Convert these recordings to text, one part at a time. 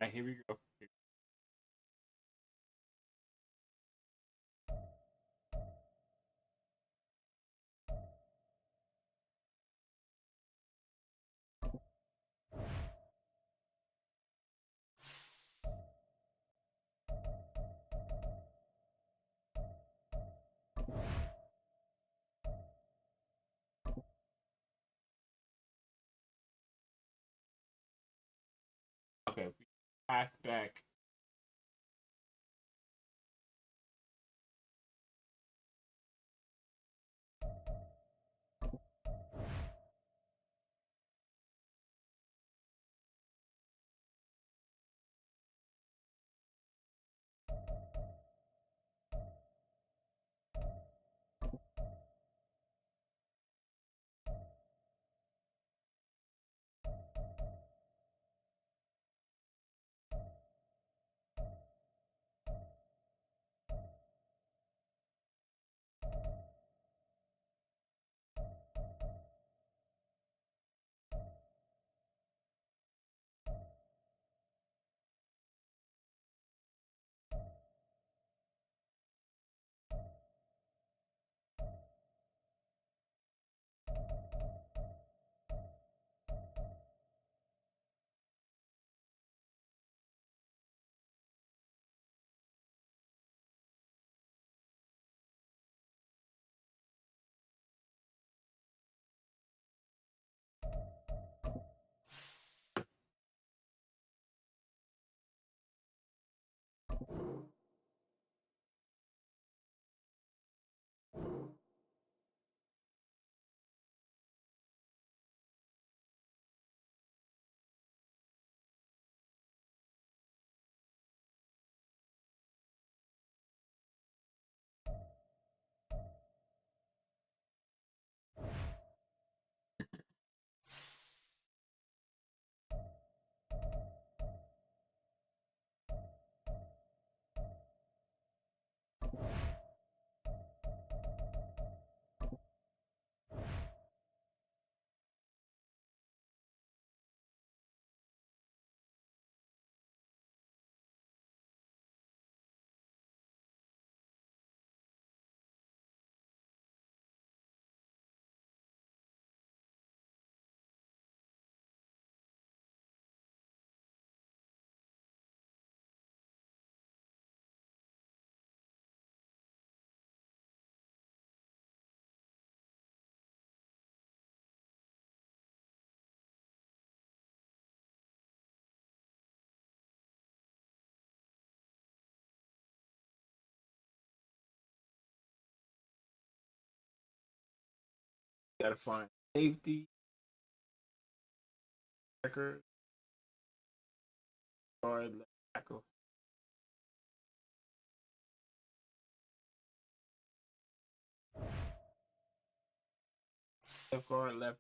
right, here we go. Okay, back. Gotta find safety record guard left tackle. Left guard left.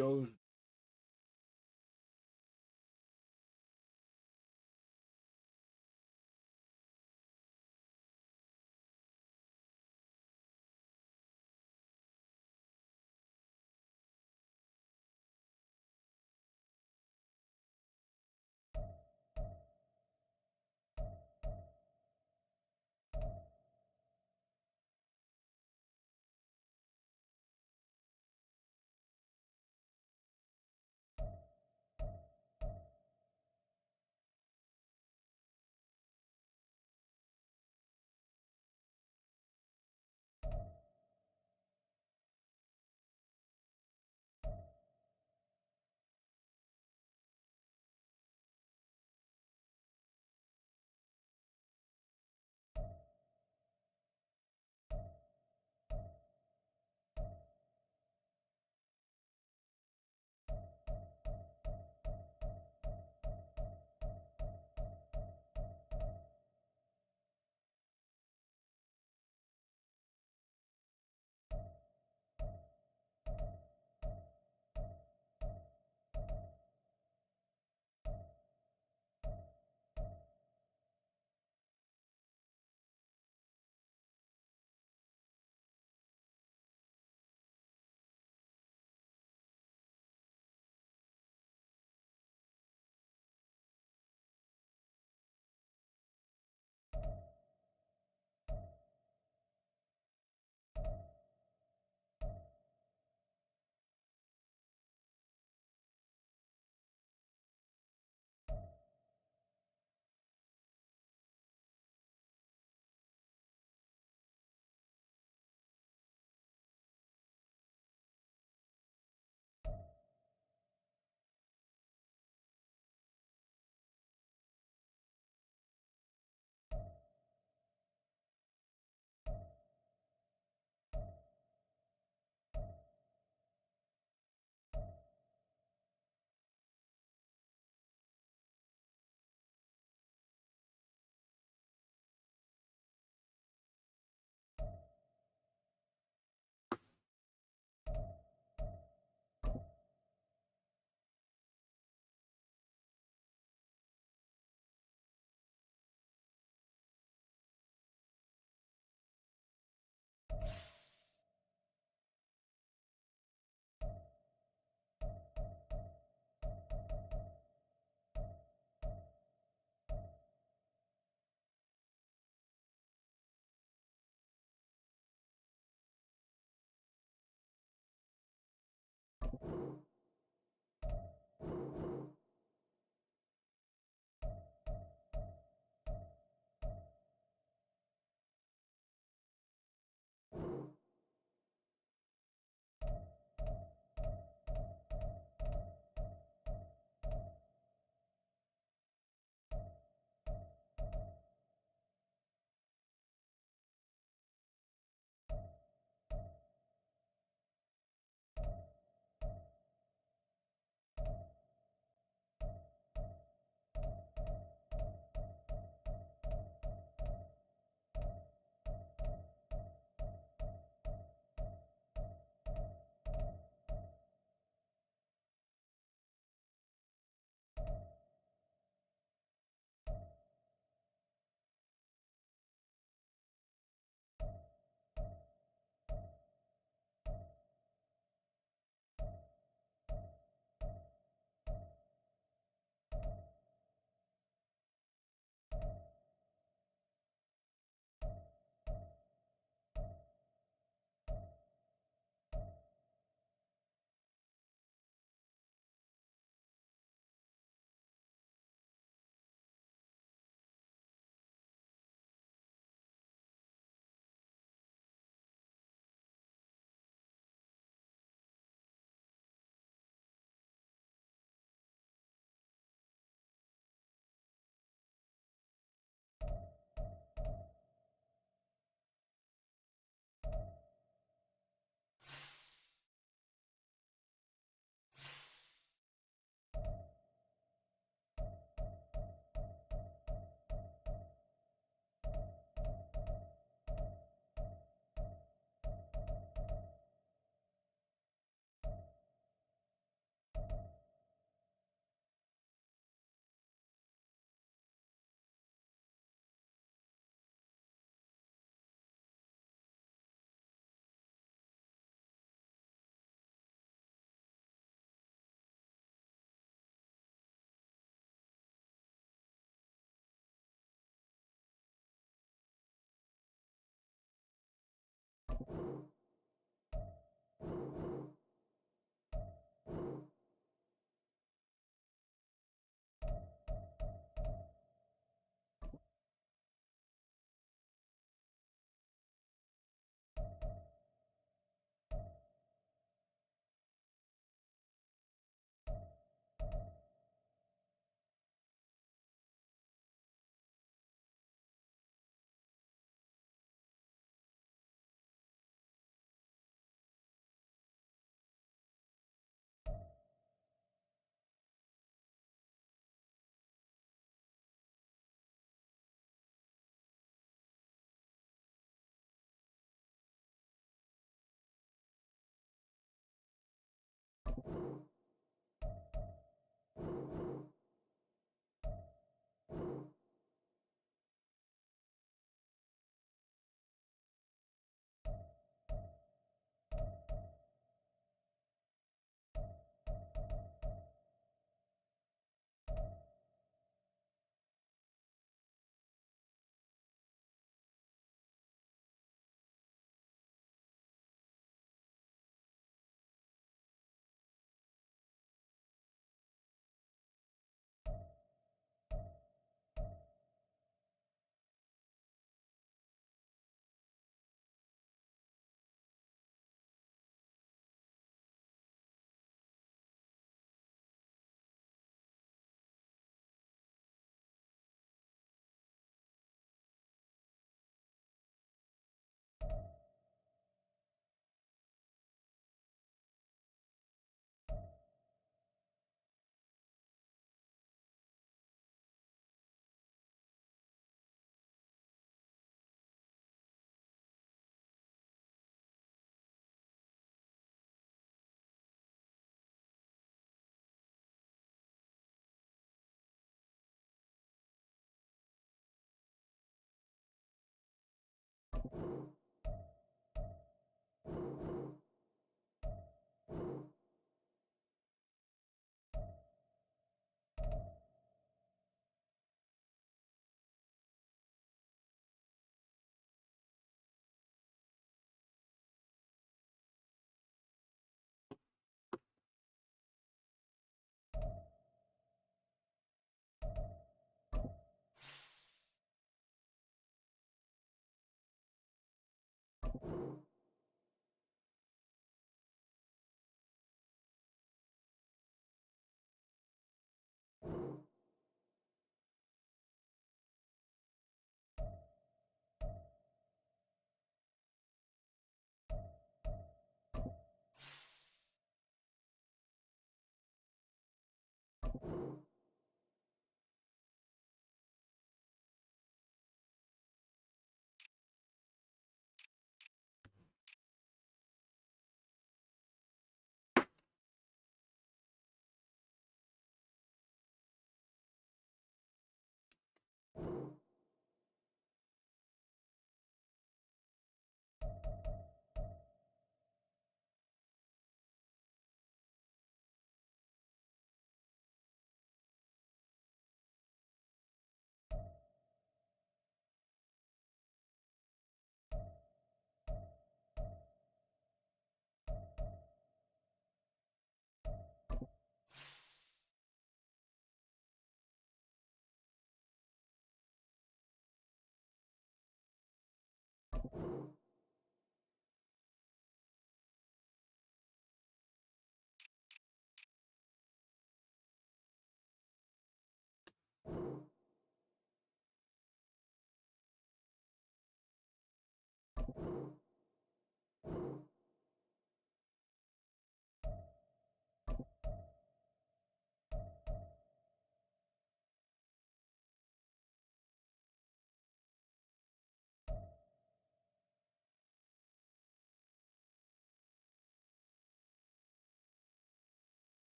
Goes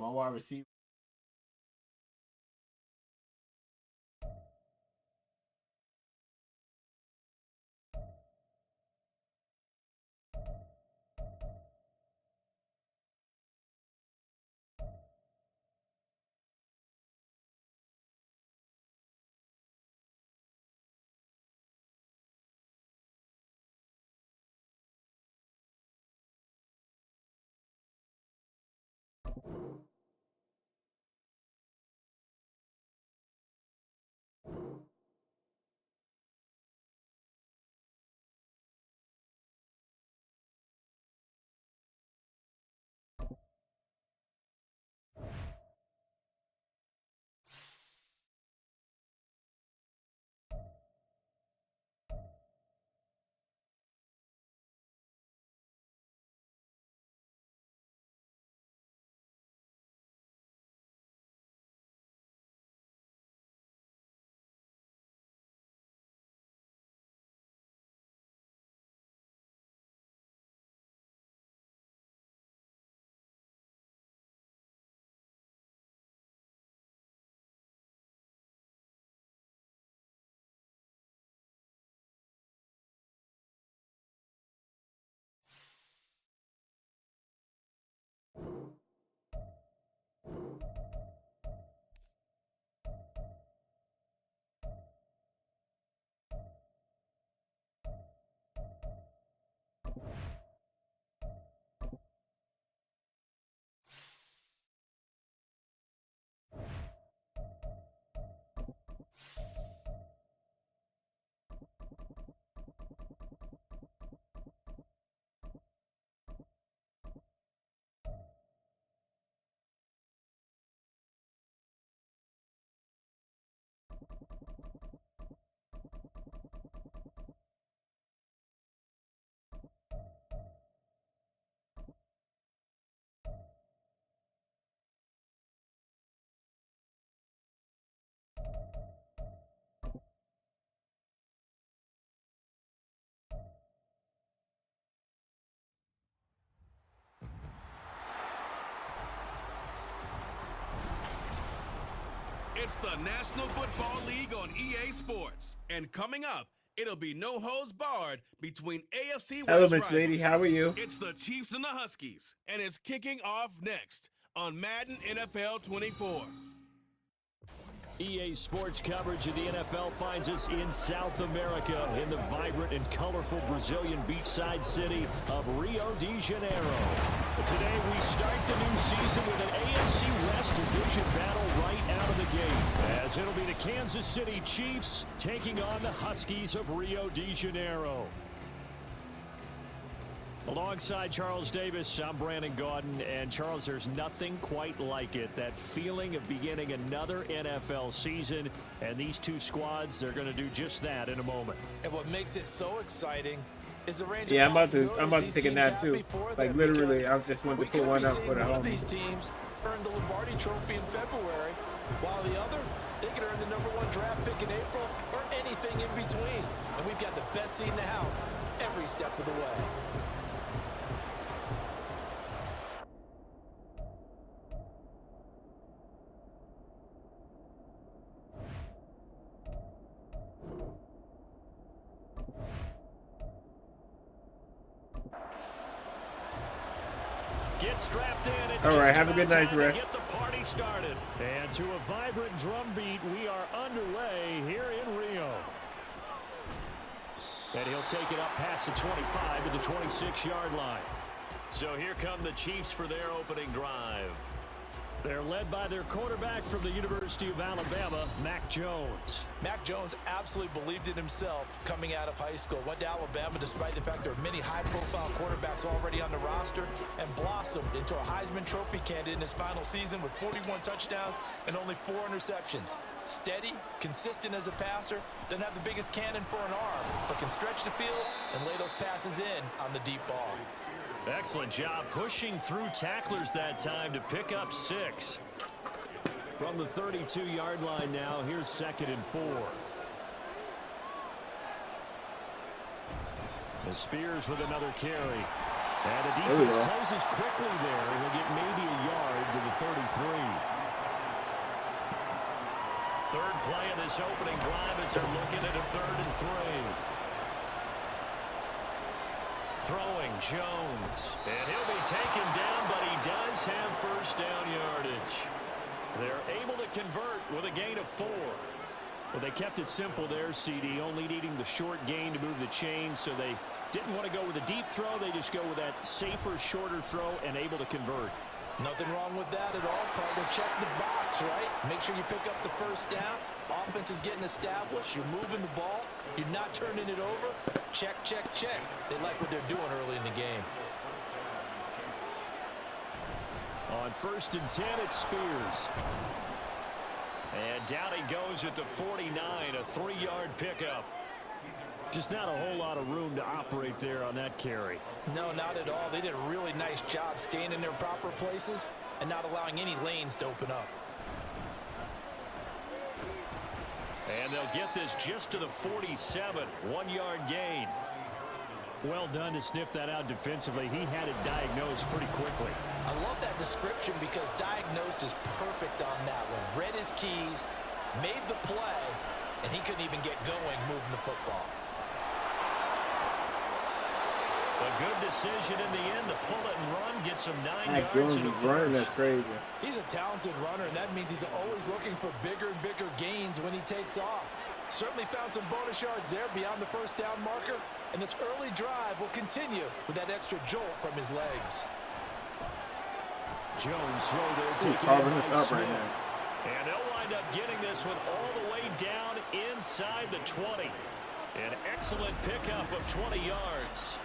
my wide receiver. It's the National Football League on EA Sports. And coming up, it'll be no holds barred between AFC West Elements, rivals. lady, how are you? It's the Chiefs and the Huskies, and it's kicking off next on Madden NFL 24. EA Sports coverage of the NFL finds us in South America in the vibrant and colorful Brazilian beachside city of Rio de Janeiro. Today we start the new season with an AFC West division battle right out of the gate, as it'll be the Kansas City Chiefs taking on the Huskies of Rio de Janeiro. Alongside Charles Davis, I'm Brandon Gaudin, and Charles, there's nothing quite like it. That feeling of beginning another NFL season, and these two squads, they're going to do just that in a moment. And what makes it so exciting is the range Yeah, of I'm about to take a nap too. Like literally, I just wanted to put one up for the one of home. these teams earned the Lombardi Trophy in February, while the other, they could earn the #1 draft pick in April or anything in between. And we've got the best seat in the house every step of the way. Get strapped in. All right, have a good night, Rest. Get the party started. And to a vibrant drum beat, we are underway here in Rio. And he'll take it up past the 25 to the 26-yard line. So here come the Chiefs for their opening drive. They're led by their quarterback from the University of Alabama, Mac Jones. Mac Jones absolutely believed in himself coming out of high school. Went to Alabama despite the fact there are many high-profile quarterbacks already on the roster, and blossomed into a Heisman Trophy candidate in his final season with 41 touchdowns and only 4 interceptions. Steady, consistent as a passer, doesn't have the biggest cannon for an arm, but can stretch the field and lay those passes in on the deep ball. Excellent job pushing through tacklers that time to pick up 6. From the 32-yard line now, here's 2nd and 4. The Spears with another carry. And the defense closes quickly there. He'll get maybe a yard to the 33. Third play of this opening drive as they're looking at a 3rd and 3. Throwing Jones. And he'll be taken down, but he does have first down yardage. They're able to convert with a gain of 4. Well, they kept it simple there, CD, only needing the short gain to move the chains, so they didn't want to go with a deep throw. They just go with that safer, shorter throw and able to convert. Nothing wrong with that at all, partner. Check the box, right? Make sure you pick up the first down. Offense is getting established. You're moving the ball. You're not turning it over. Check, check, check. They like what they're doing early in the game. On 1st and 10, it's Spears. And down he goes at the 49, a 3-yard pickup. Just not a whole lot of room to operate there on that carry. No, not at all. They did a really nice job staying in their proper places and not allowing any lanes to open up. And they'll get this just to the 47, 1-yard gain. Well done to sniff that out defensively. He had it diagnosed pretty quickly. I love that description because diagnosed is perfect on that one. Read his keys, made the play, and he couldn't even get going moving the football. A good decision in the end to pull it and run, get some 9 Mac yards Jones in the is running, that's first. crazy. He's a talented runner, and that means he's always looking for bigger and bigger gains when he takes off. Certainly found some bonus yards there beyond the first down marker, and this early drive will continue with that extra jolt from his legs. Jones throw there. He's carving this up right now. And they'll wind up getting this one all the way down inside the 20. An excellent pickup of 20 yards.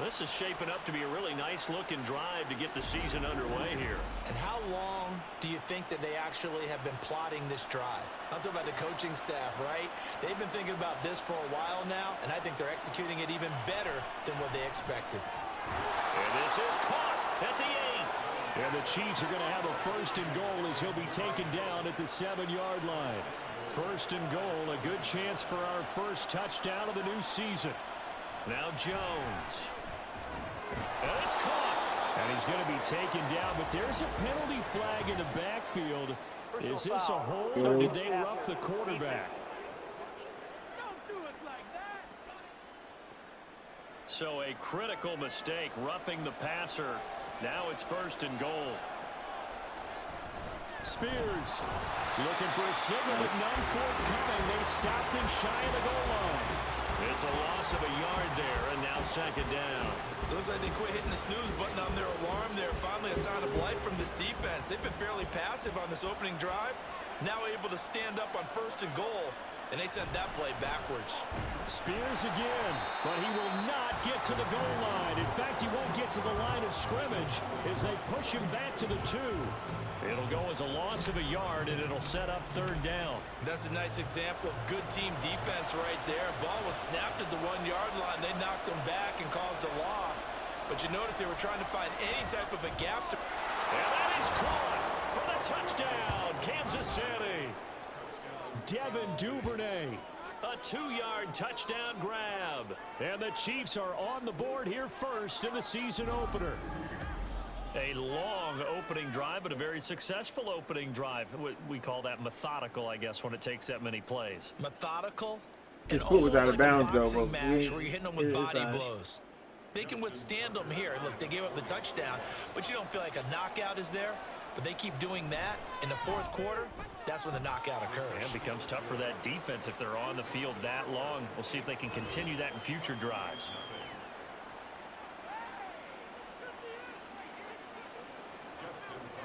This is shaping up to be a really nice-looking drive to get the season underway here. And how long do you think that they actually have been plotting this drive? I'm talking about the coaching staff, right? They've been thinking about this for a while now, and I think they're executing it even better than what they expected. And this is caught at the 8. And the Chiefs are going to have a 1st and goal as he'll be taken down at the 7-yard line. 1st and goal, a good chance for our first touchdown of the new season. Now Jones. And it's caught. And he's going to be taken down, but there's a penalty flag in the backfield. Is this a hold or did they rough the quarterback? Don't do us like that. So a critical mistake, roughing the passer. Now it's 1st and goal. Spears looking for a signal, but none forthcoming. They stopped him shy of the goal line. It's a loss of a yard there, and now 2nd down. Looks like they quit hitting the snooze button on their alarm there. Finally a sign of life from this defense. They've been fairly passive on this opening drive. Now able to stand up on 1st and goal, and they sent that play backwards. Spears again, but he will not get to the goal line. In fact, he won't get to the line of scrimmage as they push him back to the 2. It'll go as a loss of a yard, and it'll set up 3rd down. That's a nice example of good team defense right there. Ball was snapped at the 1-yard line. They knocked him back and caused a loss. But you notice they were trying to find any type of a gap to... And that is caught for the touchdown, Kansas City. Devin Duvernay, a 2-yard touchdown grab. And the Chiefs are on the board here first in the season opener. A long opening drive, but a very successful opening drive. We call that methodical, I guess, when it takes that many plays. Methodical? His foot was out of bounds, though. Boxing match where you're hitting them with body blows. They can withstand them here. Look, they gave up the touchdown, but you don't feel like a knockout is there. But they keep doing that in the 4th quarter. That's when the knockout occurs. And it becomes tough for that defense if they're on the field that long. We'll see if they can continue that in future drives.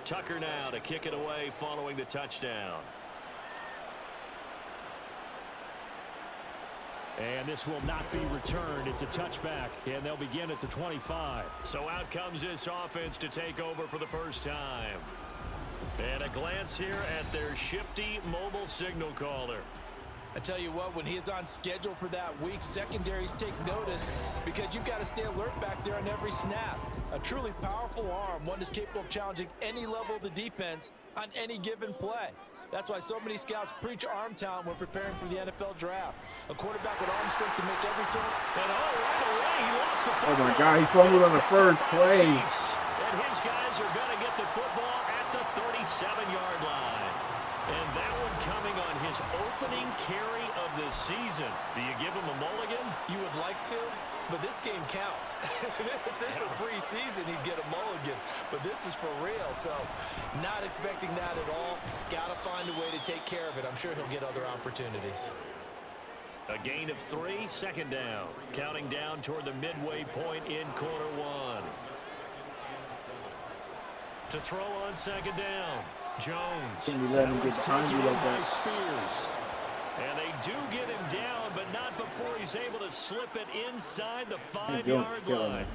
Tucker now to kick it away following the touchdown. And this will not be returned. It's a touchback, and they'll begin at the 25. So out comes this offense to take over for the first time. And a glance here at their shifty mobile signal caller. I tell you what, when he is on schedule for that week, secondaries take notice because you've got to stay alert back there on every snap. A truly powerful arm, one is capable of challenging any level of the defense on any given play. That's why so many scouts preach arm talent when preparing for the NFL draft. A quarterback with arm strength to make every throw. And right away, he lost the Oh football. my God, he fumbled on the first play. Chiefs. And his guys are going to get the football at the 37-yard line. And that one coming on his opening carry of the season. Do you give him a mulligan? You would like to, but this game counts. If this were preseason, he'd get a mulligan. But this is for real, so not expecting that at all. Got to find a way to take care of it. I'm sure he'll get other opportunities. A gain of 3, second down. Counting down toward the midway point in quarter one. To throw on second down, Jones. Can you let him get behind you like that? Spears. And they do get him down, but not before he's able to slip it inside the 5-yard line.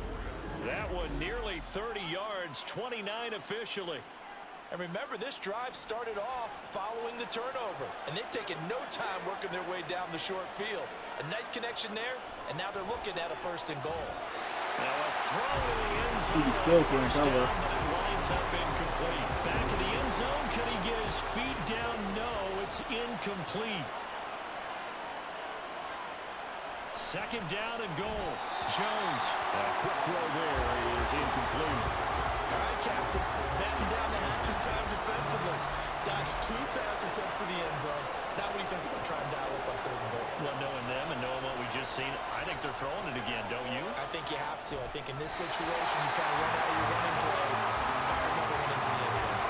That one nearly 30 yards, 29 officially. And remember, this drive started off following the turnover, and they've taken no time working their way down the short field. A nice connection there, and now they're looking at a 1st and goal. Now a throw in the end zone. He still can't cover. It winds up incomplete. Back in the end zone. Can he get his feet down? No, it's incomplete. Second down and goal. Jones. A quick throw there is incomplete. All right, Captain. It's batten down the hatches time defensively. Dodged 2 pass attempts to the end zone. Now what do you think they're going to try and dial up on 3rd and goal? Well, knowing them and knowing what we just seen, I think they're throwing it again, don't you? I think you have to. I think in this situation, you kind of run out of your running plays, fire another one into the end zone.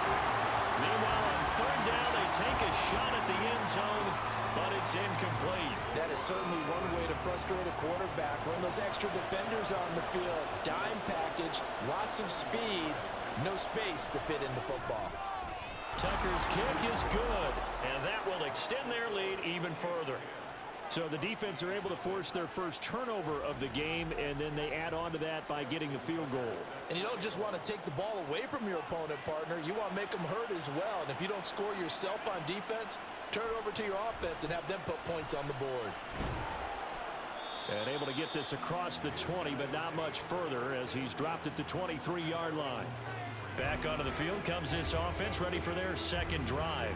Meanwhile, on 3rd down, they take a shot at the end zone, but it's incomplete. That is certainly one way to frustrate a quarterback. Run those extra defenders on the field. Dime package, lots of speed, no space to fit into football. Tucker's kick is good, and that will extend their lead even further. So the defense are able to force their first turnover of the game, and then they add on to that by getting the field goal. And you don't just want to take the ball away from your opponent, partner. You want to make them hurt as well. And if you don't score yourself on defense, turn it over to your offense and have them put points on the board. And able to get this across the 20, but not much further as he's dropped at the 23-yard line. Back onto the field comes this offense, ready for their second drive.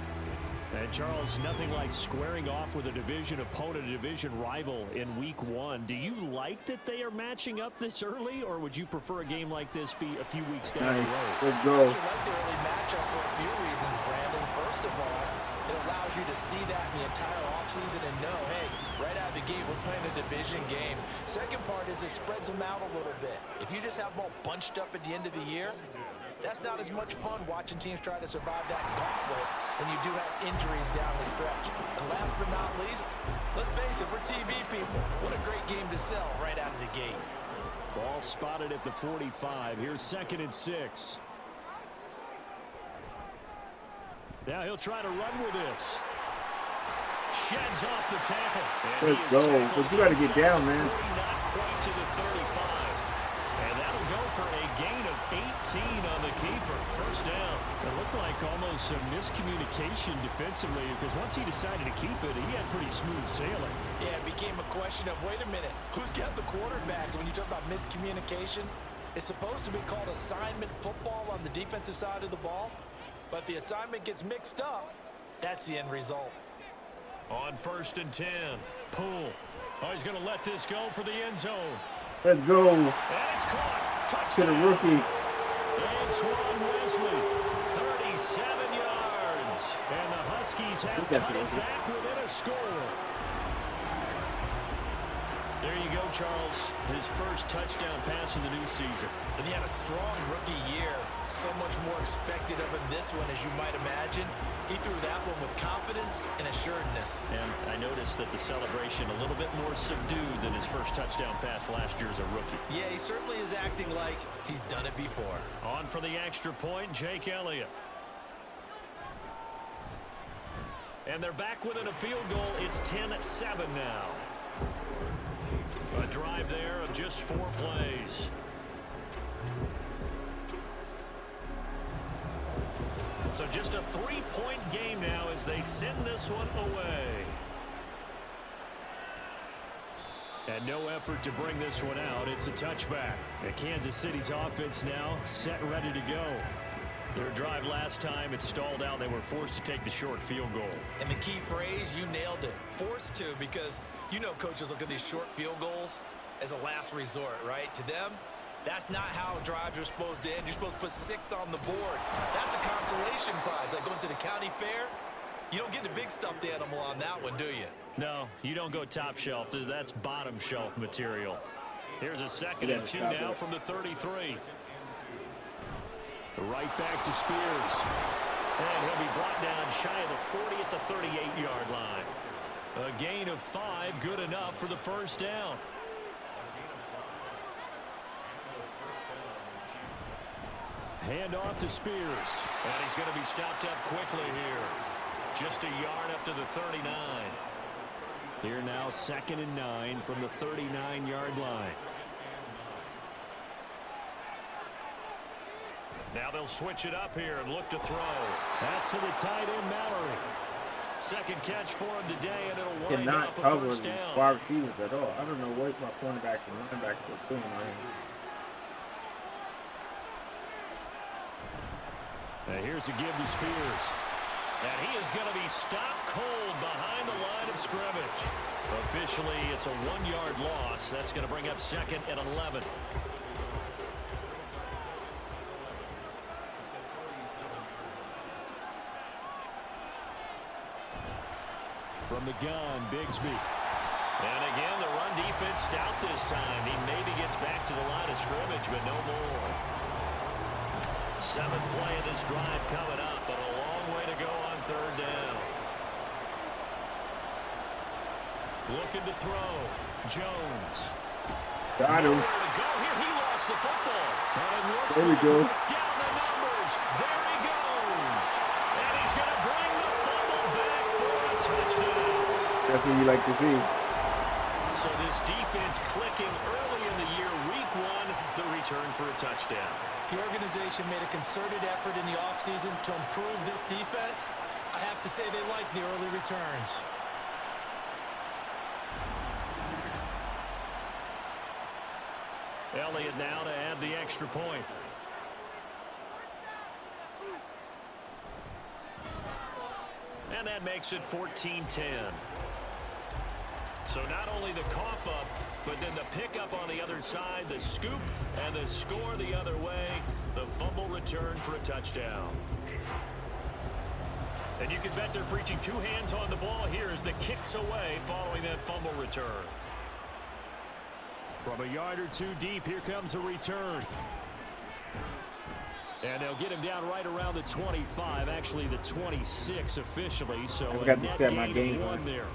And Charles, nothing like squaring off with a division opponent, a division rival in week 1. Do you like that they are matching up this early, or would you prefer a game like this be a few weeks down the road? Let's go. I actually like the early matchup for a few reasons, Brandon. First of all, it allows you to see that in the entire offseason and know, hey, right out of the gate, we're playing a division game. Second part is it spreads them out a little bit. If you just have them all bunched up at the end of the year, that's not as much fun watching teams try to survive that gauntlet when you do have injuries down the stretch. And last but not least, let's face it, we're TV people. What a great game to sell right out of the gate. Ball spotted at the 45. Here's 2nd and 6. Now he'll try to run with this. Sheds off the tackle. Let's go. But you got to get down, man. Not quite to the 35. And that'll go for a gain of 18 on the keeper. First down. It looked like almost a miscommunication defensively because once he decided to keep it, he had pretty smooth sailing. Yeah, it became a question of, wait a minute, who's got the quarterback? And when you talk about miscommunication, it's supposed to be called assignment football on the defensive side of the ball. But the assignment gets mixed up. That's the end result. On 1st and 10, Poole. Oh, he's going to let this go for the end zone. Let's go. And it's caught. To the rookie. Antoine Wesley, 37 yards. And the Huskies have cut it back within a score. There you go, Charles. His first touchdown pass of the new season. And he had a strong rookie year. So much more expected of him this one, as you might imagine. He threw that one with confidence and assuredness. And I noticed that the celebration a little bit more subdued than his first touchdown pass last year as a rookie. Yeah, he certainly is acting like he's done it before. On for the extra point, Jake Elliott. And they're back within a field goal. It's 10-7 now. A drive there of just 4 plays. So just a 3-point game now as they send this one away. And no effort to bring this one out. It's a touchback. And Kansas City's offense now set and ready to go. Their drive last time, it stalled out. They were forced to take the short field goal. And the key phrase, you nailed it. Forced to, because you know coaches look at these short field goals. as a last resort, right? To them, that's not how drives are supposed to end. You're supposed to put 6 on the board. That's a consolation prize. Like going to the county fair, you don't get the big stuffed animal on that one, do you? No, you don't go top shelf. That's bottom shelf material. Here's a 2nd and 2 now from the 33. Right back to Spears. And he'll be brought down shy of the 40 at the 38-yard line. A gain of 5, good enough for the first down. Hand off to Spears. And he's going to be stopped up quickly here. Just a yard up to the 39. Here now, 2nd and 9 from the 39-yard line. Now they'll switch it up here and look to throw. That's to the tight end, Mallory. 2nd catch for him today, and it'll wind up a first down. Wide receivers at all. I don't know what my cornerbacks and linebackers are doing on him. And here's a give to Spears. And he is going to be stopped cold behind the line of scrimmage. Officially, it's a 1-yard loss. That's going to bring up 2nd and 11. From the gun, Bigsby. And again, the run defense stout this time. He maybe gets back to the line of scrimmage, but no more. 7th play of this drive coming up, but a long way to go on 3rd down. Looking to throw. Jones. Got him. Nowhere to go here. He lost the football. And it looks there we like go. Down the numbers. There he goes. And he's going to bring the fumble back for a touchdown. That's what you like to see. So this defense clicking early in the year. Week 1, the return for a touchdown. The organization made a concerted effort in the offseason to improve this defense. I have to say they like the early returns. Elliott now to add the extra point. And that makes it 14-10. So not only the cough up, but then the pickup on the other side, the scoop, and the score the other way, the fumble return for a touchdown. And you can bet they're preaching 2 hands on the ball here as the kicks away following that fumble return. From a yard or 2 deep, here comes a return. And they'll get him down right around the 25, actually the 26 officially. So I got to set my game on there.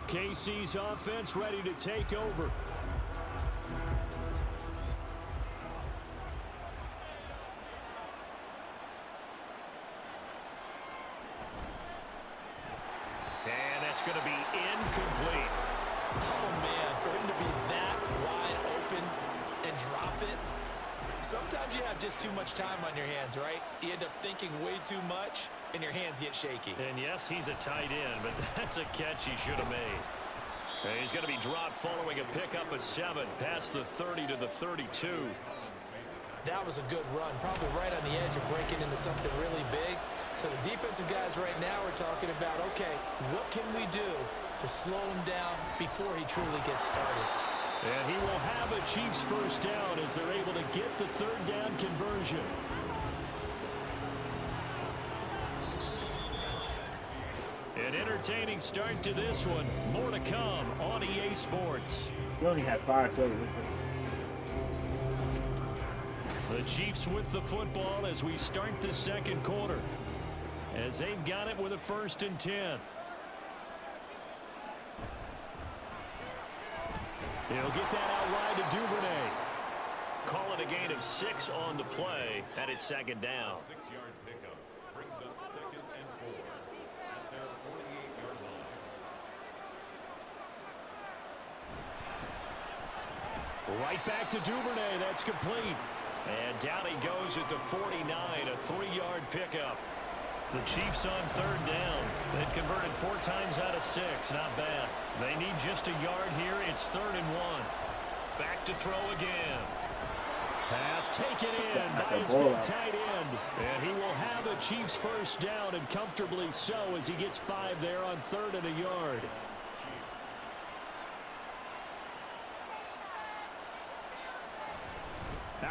KC's offense ready to take over. And that's going to be incomplete. Oh, man, for him to be that wide open and drop it. Sometimes you have just too much time on your hands, right? You end up thinking way too much, and your hands get shaky. And yes, he's a tight end, but that's a catch he should have made. And he's going to be dropped following a pickup of 7, past the 30 to the 32. That was a good run, probably right on the edge of breaking into something really big. So the defensive guys right now are talking about, okay, what can we do to slow him down before he truly gets started? And he will have a Chiefs first down as they're able to get the 3rd down conversion. An entertaining start to this one. More to come on EA Sports. We only had 5 plays. The Chiefs with the football as we start the 2nd quarter. As they've got it with a 1st and 10. He'll get that out wide to Duvernay. Call it a gain of 6 on the play, and it's 2nd down. 6-yard pickup brings up 2nd and 4 at their 48-yard line. Right back to Duvernay. That's complete. And down he goes at the 49, a 3-yard pickup. The Chiefs on 3rd down. They've converted 4 times out of 6. Not bad. They need just a yard here. It's 3rd and 1. Back to throw again. Pass taken in by his big tight end. And he will have a Chiefs first down, and comfortably so as he gets 5 there on 3rd and a yard.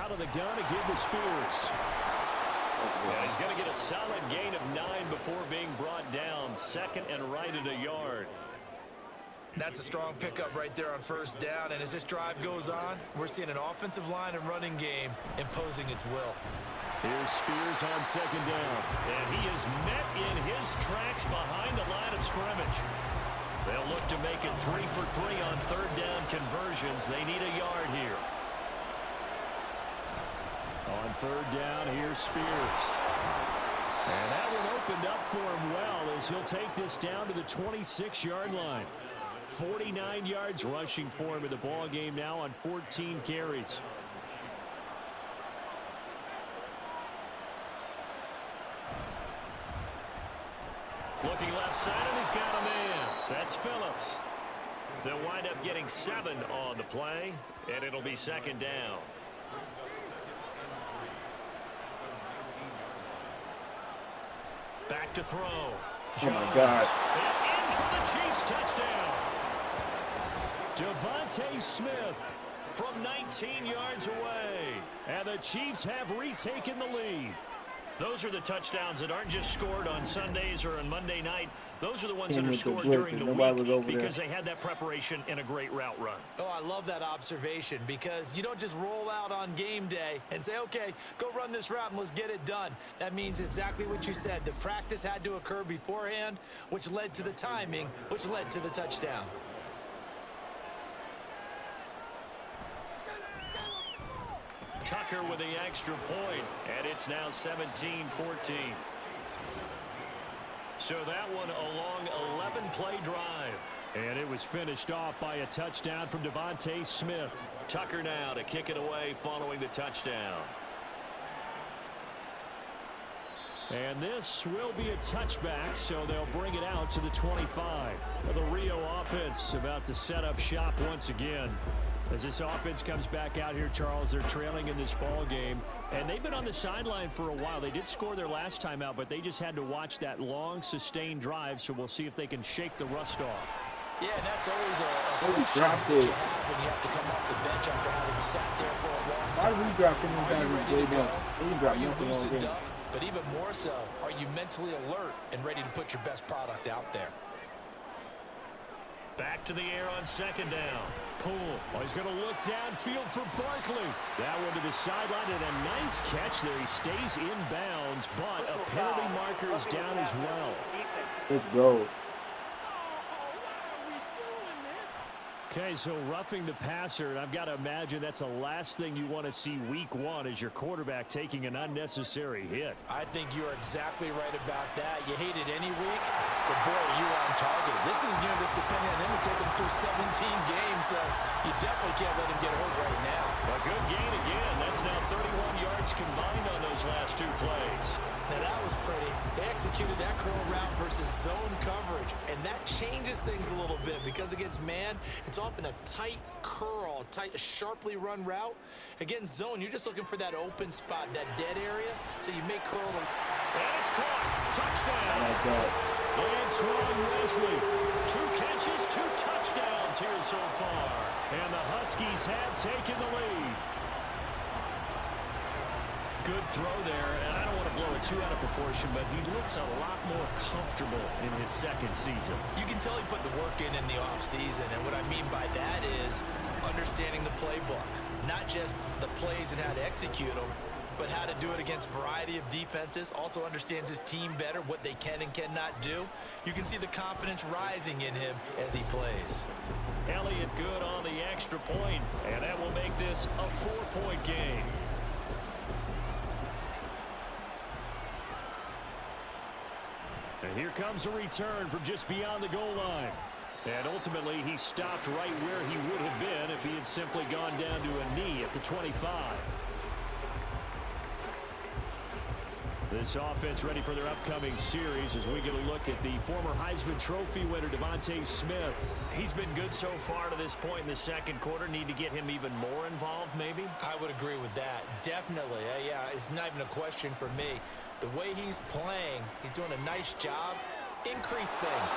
out of the gun again to Spears. And he's going to get a solid gain of 9 before being brought down. Second and right at a yard. That's a strong pickup right there on first down. And as this drive goes on, we're seeing an offensive line and running game imposing its will. Here's Spears on second down. And he is met in his tracks behind the line of scrimmage. They'll look to make it 3 for 3 on third down conversions. They need a yard here. On third down, here's Spears. And that one opened up for him well as he'll take this down to the 26-yard line. 49 yards rushing for him in the ball game now on 14 carries. Looking left side, and he's got a man. That's Phillips. They'll wind up getting 7 on the play, and it'll be second down. Back to throw. Oh, my God. And in for the Chiefs touchdown. Devontae Smith from 19 yards away. And the Chiefs have retaken the lead. Those are the touchdowns that aren't just scored on Sundays or on Monday night. Those are the ones that are scored during the week because they had that preparation and a great route run. Oh, I love that observation because you don't just roll out on game day and say, okay, go run this route and let's get it done. That means exactly what you said. The practice had to occur beforehand, which led to the timing, which led to the touchdown. Tucker with the extra point, and it's now 17-14. So that one a long 11-play drive. And it was finished off by a touchdown from Devontae Smith. Tucker now to kick it away following the touchdown. And this will be a touchback, so they'll bring it out to the 25. The Rio offense about to set up shop once again. As this offense comes back out here, Charles, they're trailing in this ball game. And they've been on the sideline for a while. They did score their last time out, but they just had to watch that long, sustained drive. So we'll see if they can shake the rust off. Yeah, and that's always a question that you have when you have to come off the bench after having sat there for a long time. Why did we drop so many times in the game? We dropped nothing all game. But even more so, are you mentally alert and ready to put your best product out there? Back to the air on second down. Poole. Oh, he's going to look downfield for Barkley. That one to the sideline, and a nice catch there. He stays in bounds, but a penalty marker is down as well. Let's go. Okay, so roughing the passer, and I've got to imagine that's the last thing you want to see week one as your quarterback taking an unnecessary hit. I think you're exactly right about that. You hate it any week, but boy, you are on target. This is just depending on him to take him through 17 games, so you definitely can't let him get hurt right now. A good gain again. That's now 31 yards combined on those last 2 plays. Now that was pretty. They executed that curl route versus zone coverage, and that changes things a little bit because against man, it's often a tight curl, a sharply run route. Against zone, you're just looking for that open spot, that dead area, so you may curl them. And it's caught. Touchdown. I like that. Antoine Wesley. 2 catches, 2 touchdowns here so far. And the Huskies have taken the lead. Good throw there, and I don't want to blow it too out of proportion, but he looks a lot more comfortable in his second season. You can tell he put the work in the offseason, and what I mean by that is understanding the playbook. Not just the plays and how to execute them, but how to do it against a variety of defenses. Also understands his team better, what they can and cannot do. You can see the confidence rising in him as he plays. Elliott good on the extra point, and that will make this a 4-point game. And here comes a return from just beyond the goal line. And ultimately, he stopped right where he would have been if he had simply gone down to a knee at the 25. This offense ready for their upcoming series as we get a look at the former Heisman Trophy winner, Devontae Smith. He's been good so far to this point in the second quarter. Need to get him even more involved, maybe? I would agree with that. Definitely. Yeah, it's not even a question for me. The way he's playing, he's doing a nice job increase things.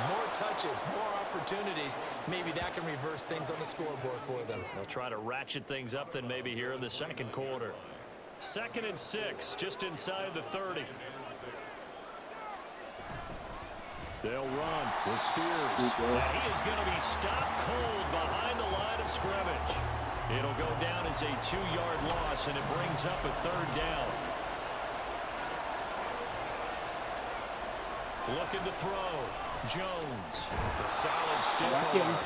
More touches, more opportunities. Maybe that can reverse things on the scoreboard for them. They'll try to ratchet things up then maybe here in the second quarter. 2nd and 6, just inside the 30. They'll run with Spears. And he is going to be stopped cold behind the line of scrimmage. It'll go down as a 2-yard loss, and it brings up a 3rd down. Looking to throw. Jones. A solid stiff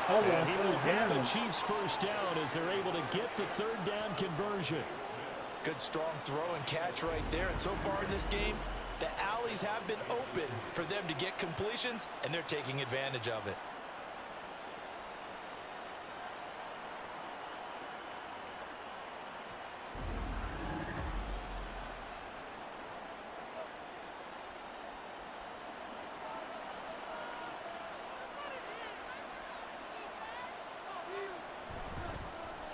arm. And he will grab the Chiefs' first down as they're able to get the 3rd down conversion. Good strong throw and catch right there. And so far in this game, the alleys have been open for them to get completions, and they're taking advantage of it.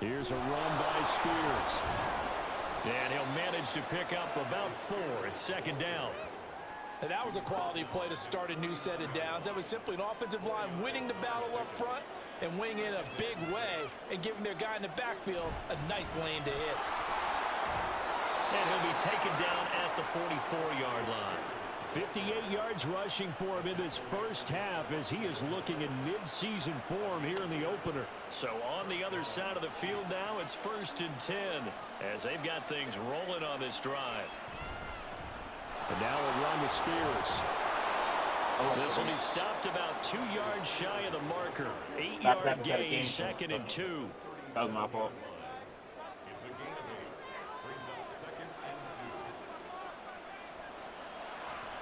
Here's a run by Spears. And he'll manage to pick up about 4 at 2nd down. And that was a quality play to start a new set of downs. That was simply an offensive line winning the battle up front and winning in a big way and giving their guy in the backfield a nice lane to hit. And he'll be taken down at the 44-yard line. 58 yards rushing for him in this first half as he is looking in mid-season form here in the opener. So on the other side of the field now, it's 1st and 10 as they've got things rolling on this drive. And now a run with Spears. This will be stopped about 2 yards shy of the marker. 8-yard gain, 2nd and 2. That was my fault. It's a gain of 8. Brings up 2nd and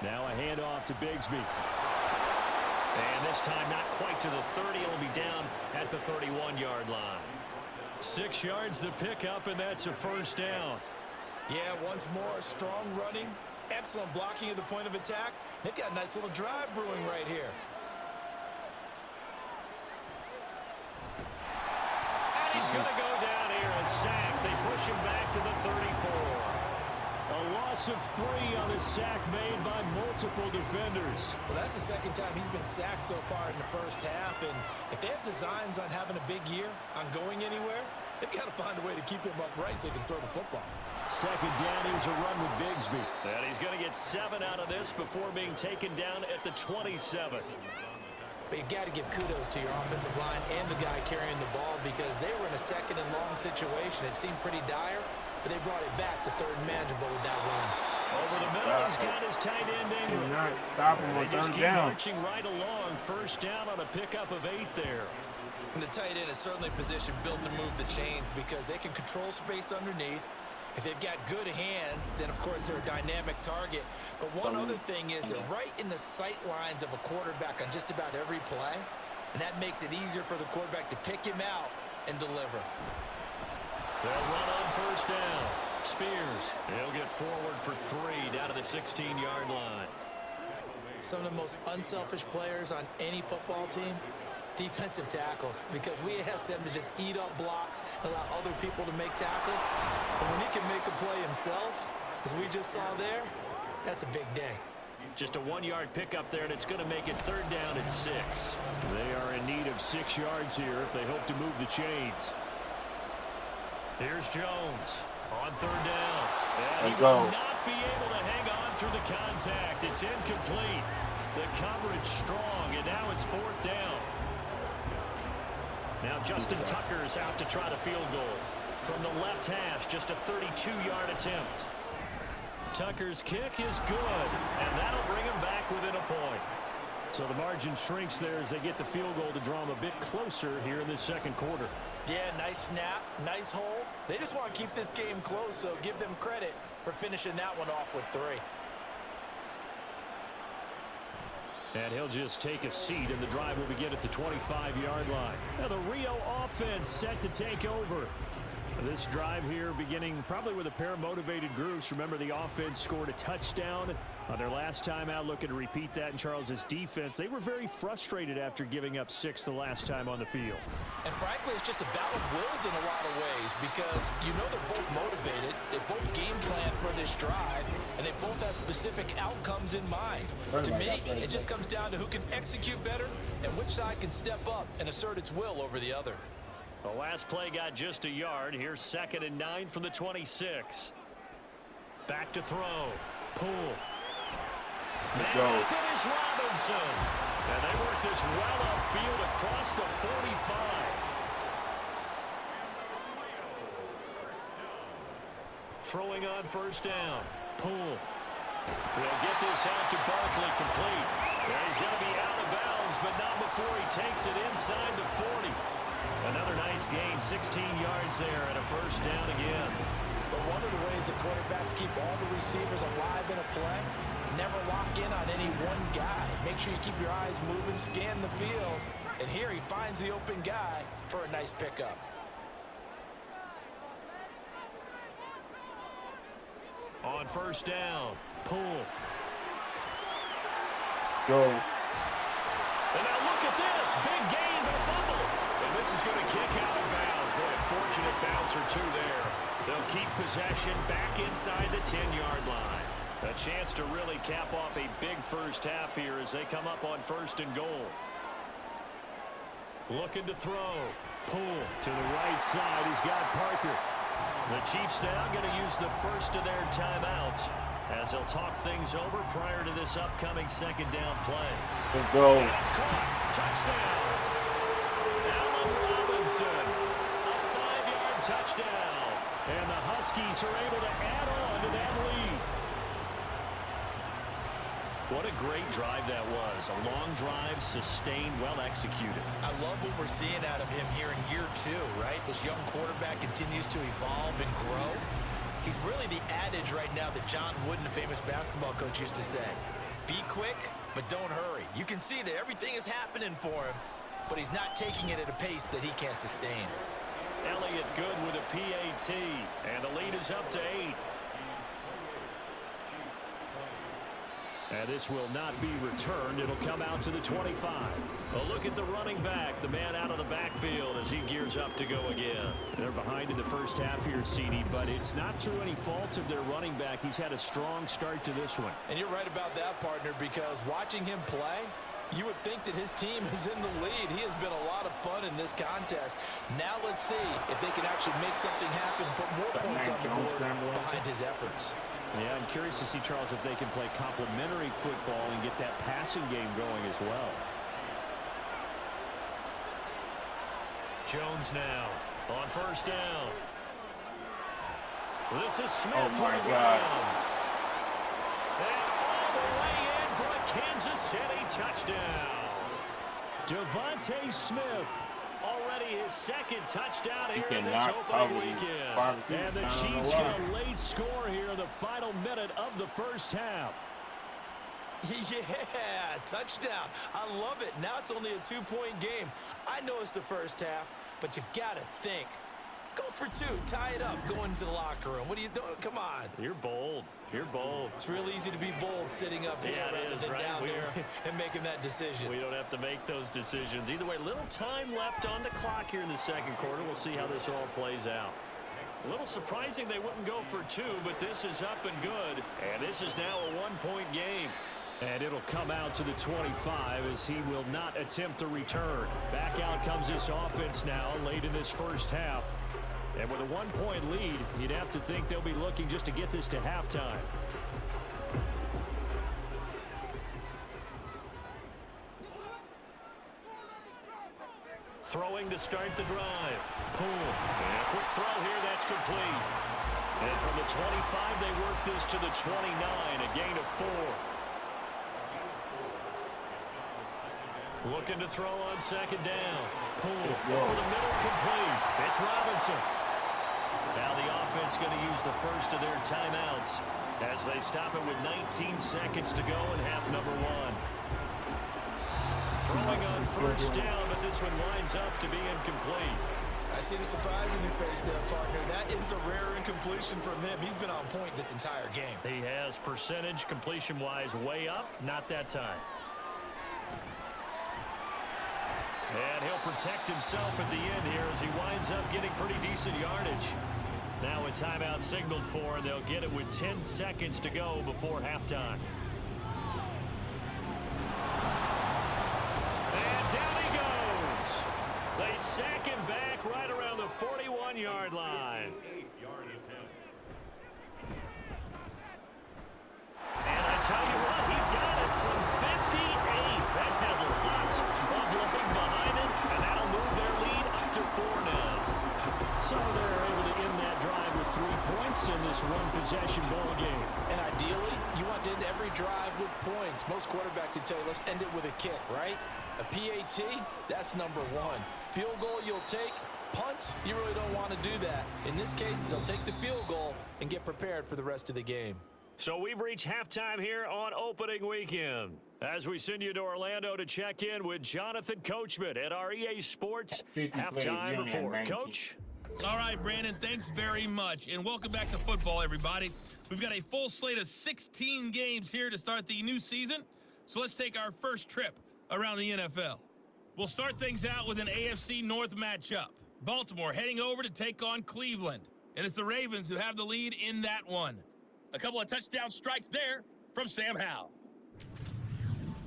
2. Now a handoff to Bigsby. And this time not quite to the 30. It'll be down at the 31-yard line. 6 yards the pickup, and that's a 1st down. Yeah, once more, strong running, excellent blocking at the point of attack. They've got a nice little drive brewing right here. And he's going to go down here, a sack. They push him back to the 34. A loss of 3 on a sack made by multiple defenders. Well, that's the 2nd time he's been sacked so far in the first half. And if they have designs on having a big year, on going anywhere, they've got to find a way to keep him upright so they can throw the football. 2nd down, here's a run with Bigsby. And he's going to get 7 out of this before being taken down at the 27. But you've got to give kudos to your offensive line and the guy carrying the ball because they were in a 2nd and long situation. It seemed pretty dire, but they brought it back to 3rd and manageable with that run. Over the middle, he's got his tight end Ingram. Do not stop him or They just turn keep down. marching right along. 1st down on a pickup of 8 there. And the tight end is certainly a position built to move the chains because they can control space underneath. If they've got good hands, then, of course, they're a dynamic target. But one other thing is they're right in the sight lines of a quarterback on just about every play, and that makes it easier for the quarterback to pick him out and deliver. They'll run on 1st down. Spears, he'll get forward for 3 down to the 16-yard line. Some of the most unselfish players on any football team, defensive tackles, because we ask them to just eat up blocks, allow other people to make tackles. But when he can make a play himself, as we just saw there, that's a big day. Just a 1-yard pickup there, and it's going to make it 3rd down and 6. They are in need of 6 yards here if they hope to move the chains. Here's Jones on 3rd down. And he will not be able to hang on through the contact. It's incomplete. The coverage strong, and now it's 4th down. Now Justin Tucker's out to try the field goal. From the left hash, just a 32-yard attempt. Tucker's kick is good, and that'll bring him back within a point. So the margin shrinks there as they get the field goal to draw them a bit closer here in this 2nd quarter. Yeah, nice snap, nice hold. They just want to keep this game close, so give them credit for finishing that one off with 3. And he'll just take a seat, and the drive will begin at the 25-yard line. Now the Rio offense set to take over. This drive here beginning probably with a pair of motivated groups. Remember, the offense scored a touchdown on their last time out, looking to repeat that in Charles's defense. They were very frustrated after giving up 6 the last time on the field. And frankly, it's just a battle of wills in a lot of ways because you know they're both motivated, they both game plan for this drive, and they both have specific outcomes in mind. To me, it just comes down to who can execute better and which side can step up and assert its will over the other. The last play got just a yard. Here's 2nd and 9 from the 26. Back to throw. Pull. Now open is Robinson. And they work this well upfield across the 45. Throwing on 1st down. Pull. They'll get this out to Barkley complete. And he's going to be out of bounds, but not before he takes it inside the 40. Another nice gain, 16 yards there, and a 1st down again. But one of the ways that quarterbacks keep all the receivers alive in a play, never lock in on any one guy. Make sure you keep your eyes moving, scan the field, and here he finds the open guy for a nice pickup. On 1st down, pull. Go. And now look at this, big gain, but a fumble. And this is going to kick out of bounds. Boy, a fortunate bounce or two there. They'll keep possession back inside the 10-yard line. A chance to really cap off a big first half here as they come up on 1st and goal. Looking to throw. Pull to the right side. He's got Parker. The Chiefs now going to use the first of their timeouts as they'll talk things over prior to this upcoming 2nd down play. Let's go. It's caught. Touchdown. Allen Robinson. A 5-yard touchdown. And the Huskies are able to add on to that lead. What a great drive that was. A long drive, sustained, well executed. I love what we're seeing out of him here in year 2, right? This young quarterback continues to evolve and grow. He's really the adage right now that John Wooden, the famous basketball coach, used to say. Be quick, but don't hurry. You can see that everything is happening for him, but he's not taking it at a pace that he can't sustain. Elliott good with a PAT, and the lead is up to 8. And this will not be returned. It'll come out to the 25. A look at the running back, the man out of the backfield as he gears up to go again. They're behind in the first half here, CD, but it's not through any fault of their running back. He's had a strong start to this one. And you're right about that, partner, because watching him play, you would think that his team is in the lead. He has been a lot of fun in this contest. Now let's see if they can actually make something happen, put more points on the board behind his efforts. Yeah, I'm curious to see, Charles, if they can play complementary football and get that passing game going as well. Jones now on 1st down. This is Smith. Oh, my God. And all the way in for a Kansas City touchdown. Devontae Smith. Already his 2nd touchdown here in this opening weekend. And the Chiefs get a late score here in the final minute of the first half. Yeah, touchdown. I love it. Now it's only a 2-point game. I know it's the first half, but you've got to think. Go for 2. Tie it up. Go into the locker room. What are you doing? Come on. You're bold. You're bold. It's real easy to be bold sitting up here rather than down there and making that decision. We don't have to make those decisions. Either way, little time left on the clock here in the 2nd quarter. We'll see how this all plays out. A little surprising they wouldn't go for 2, but this is up and good. And this is now a 1-point game. And it'll come out to the 25 as he will not attempt a return. Back out comes this offense now late in this first half. And with a 1-point lead, you'd have to think they'll be looking just to get this to halftime. Throwing to start the drive. Pull. And a quick throw here, that's complete. And from the 25, they work this to the 29, a gain of 4. Looking to throw on 2nd down. Pull. Over the middle, complete. It's Robinson. Now the offense going to use the first of their timeouts as they stop it with 19 seconds to go in half number 1. Throwing on 1st down, but this one winds up to be incomplete. I see the surprise in your face there, partner. That is a rare incompletion from him. He's been on point this entire game. He has percentage completion-wise way up, not that time. And he'll protect himself at the end here as he winds up getting pretty decent yardage. Now a timeout signaled for, and they'll get it with 10 seconds to go before halftime. And down he goes. They sack him back right around the 41-yard line. 8-yard attempt. And I tell you what, he got it from 58. That had lots of looking behind it, and that'll move their lead up to 4 now. So they're able to end that drive with 3 points in this one-possession ball game. And ideally, you want to end every drive with points. Most quarterbacks would tell you, let's end it with a kick, right? A PAT, that's number 1. Field goal you'll take. Punts, you really don't want to do that. In this case, they'll take the field goal and get prepared for the rest of the game. So we've reached halftime here on opening weekend. As we send you to Orlando to check in with Jonathan Coachman at our EA Sports 50 halftime plays, report. 90. Coach? All right, Brandon, thanks very much. And welcome back to football, everybody. We've got a full slate of 16 games here to start the new season. So let's take our first trip around the NFL. We'll start things out with an AFC North matchup. Baltimore heading over to take on Cleveland. And it's the Ravens who have the lead in that one. A couple of touchdown strikes there from Sam Howell.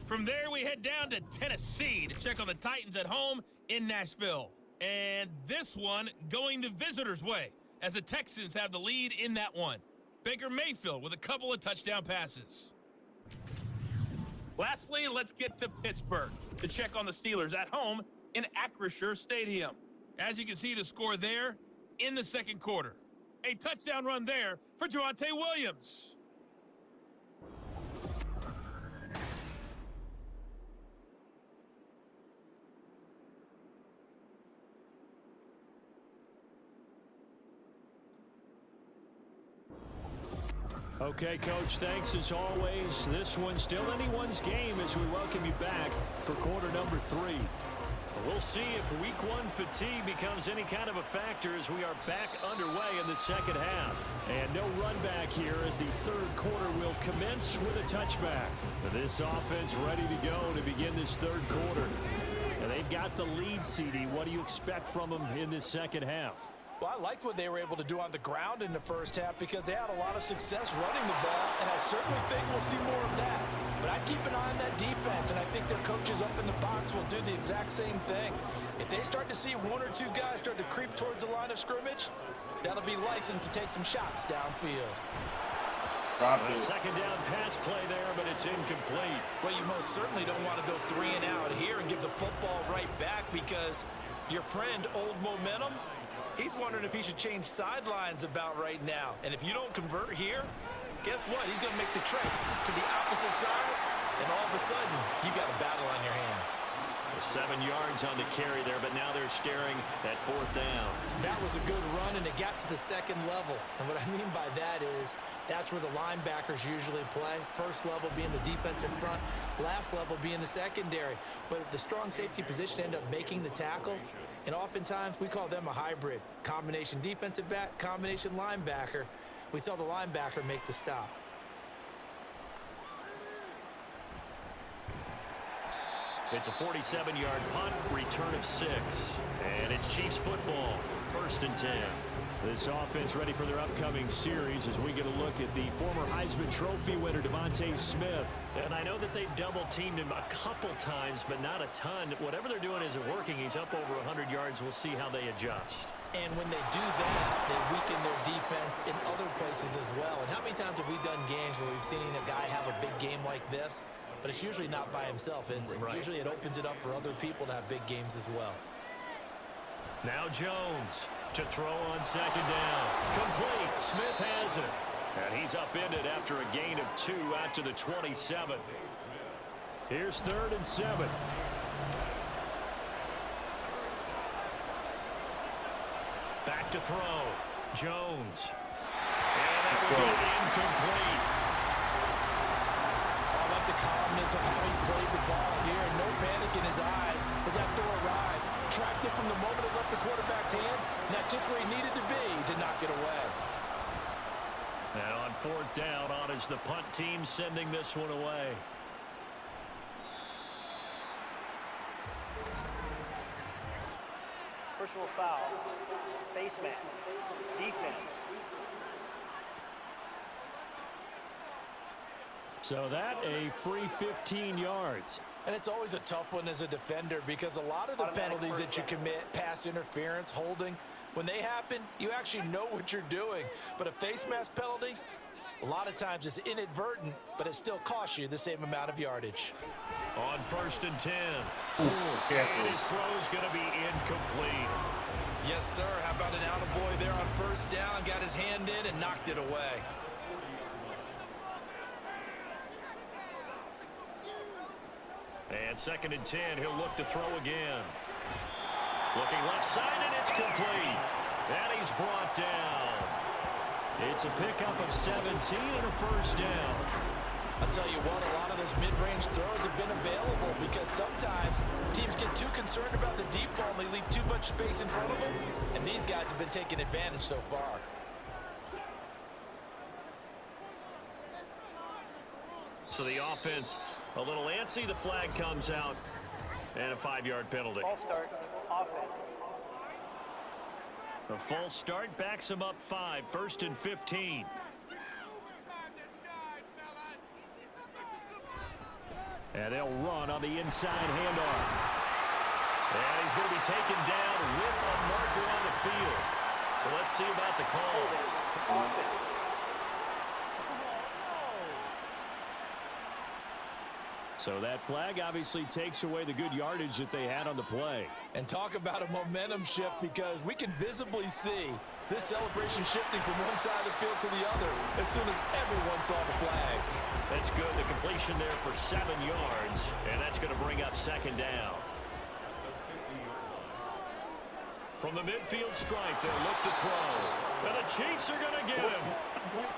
From there, we head down to Tennessee to check on the Titans at home in Nashville. And this one going the visitors' way as the Texans have the lead in that one. Baker Mayfield with a couple of touchdown passes. Lastly, let's get to Pittsburgh to check on the Steelers at home in Acrisure Stadium. As you can see the score there in the second quarter. A touchdown run there for Javonte Williams. Okay, Coach, thanks as always. This one's still anyone's game as we welcome you back for quarter number 3. We'll see if week 1 fatigue becomes any kind of a factor as we are back underway in the second half. And no run back here as the third quarter will commence with a touchback. This offense ready to go to begin this third quarter. And they've got the lead, CD. What do you expect from them in this second half? Well, I liked what they were able to do on the ground in the first half because they had a lot of success running the ball, and I certainly think we'll see more of that. But I'd keep an eye on that defense, and I think their coaches up in the box will do the exact same thing. If they start to see 1 or 2 guys start to creep towards the line of scrimmage, that'll be licensed to take some shots downfield. A second down pass play there, but it's incomplete. Well, you most certainly don't want to go 3 and out here and give the football right back because your friend, Old Momentum, he's wondering if he should change sidelines about right now. And if you don't convert here, guess what? He's going to make the trek to the opposite side, and all of a sudden, you've got a battle on your hands. 7 yards on the carry there, but now they're staring at 4th down. That was a good run, and it got to the second level. And what I mean by that is that's where the linebackers usually play. First level being the defensive front, last level being the secondary. But the strong safety position ended up making the tackle. And oftentimes, we call them a hybrid. Combination defensive back, combination linebacker. We saw the linebacker make the stop. It's a 47-yard punt, return of 6. And it's Chiefs football, 1st and 10. This offense ready for their upcoming series as we get a look at the former Heisman Trophy winner, Devontae Smith. And I know that they've double-teamed him a couple times, but not a ton. Whatever they're doing isn't working. He's up over 100 yards. We'll see how they adjust. And when they do that, they weaken their defense in other places as well. And how many times have we done games where we've seen a guy have a big game like this? But it's usually not by himself, is it? Right. Usually it opens it up for other people to have big games as well. Now Jones to throw on 2nd down. Complete. Smith has it. And he's upended after a gain of 2 out to the 27. Here's 3rd and 7. Back to throw. Jones. And that will be incomplete. I like the calmness of how he played the ball here. No panic in his eyes as that throw arrived. Tracked it from the moment it left the quarterback's hand, and that's just where he needed to be to knock it away. And on 4th down, on is the punt team sending this one away. Personal foul, face mask, defense. So that a free 15 yards. And it's always a tough one as a defender because a lot of the penalties that you commit, pass interference, holding, when they happen, you actually know what you're doing. But a face mask penalty, a lot of times it's inadvertent, but it still costs you the same amount of yardage. On 1st and 10. And his throw is going to be incomplete. Yes, sir. How about an attaboy there on 1st down? Got his hand in and knocked it away. And 2nd and 10, he'll look to throw again. Looking left side, and it's complete. And he's brought down. It's a pickup of 17 and a 1st down. I'll tell you what, a lot of those mid-range throws have been available because sometimes teams get too concerned about the deep ball and they leave too much space in front of them, and these guys have been taking advantage so far. So the offense a little antsy. The flag comes out, and a 5-yard penalty. False start, offense. The false start backs him up 5, 1st and 15. And they'll run on the inside handoff. And he's going to be taken down with a marker on the field. So let's see about the call. So that flag obviously takes away the good yardage that they had on the play. And talk about a momentum shift because we can visibly see this celebration shifting from one side of the field to the other as soon as everyone saw the flag. That's good. The completion there for 7 yards, and that's going to bring up 2nd down. From the midfield stripe, they'll look to throw. And the Chiefs are going to get him.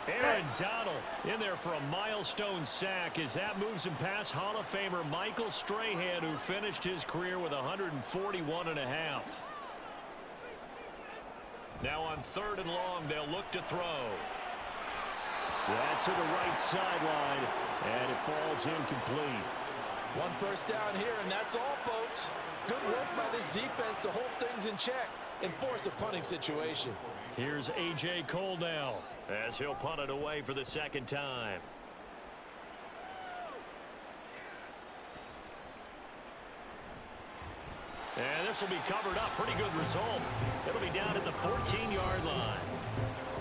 Aaron Donald in there for a milestone sack as that moves him past Hall of Famer Michael Strahan, who finished his career with 141 and a half. Now on 3rd and long, they'll look to throw. That's to the right sideline, and it falls incomplete. 1 first down here, and that's all, folks. Good work by this defense to hold things in check and force a punting situation. Here's A.J. Cole now as he'll punt it away for the 2nd time. And this will be covered up. Pretty good result. It'll be down at the 14-yard line.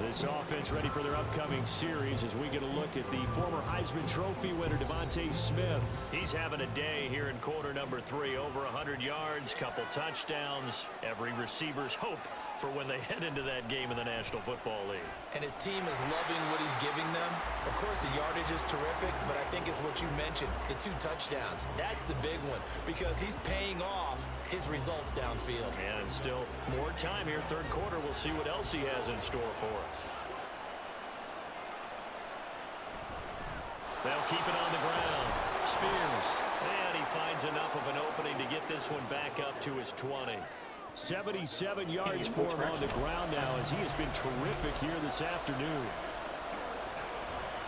This offense ready for their upcoming series as we get a look at the former Heisman Trophy winner, Devontae Smith. He's having a day here in quarter number 3. Over 100 yards, couple touchdowns. Every receiver's hope for when they head into that game in the National Football League. And his team is loving what he's giving them. Of course, the yardage is terrific, but I think it's what you mentioned, the 2 touchdowns. That's the big one because he's paying off his results downfield. And still more time here. 3rd quarter. We'll see what else he has in store for us. They'll keep it on the ground. Spears. And he finds enough of an opening to get this one back up to his 20. 77 yards for him on the ground now as he has been terrific here this afternoon.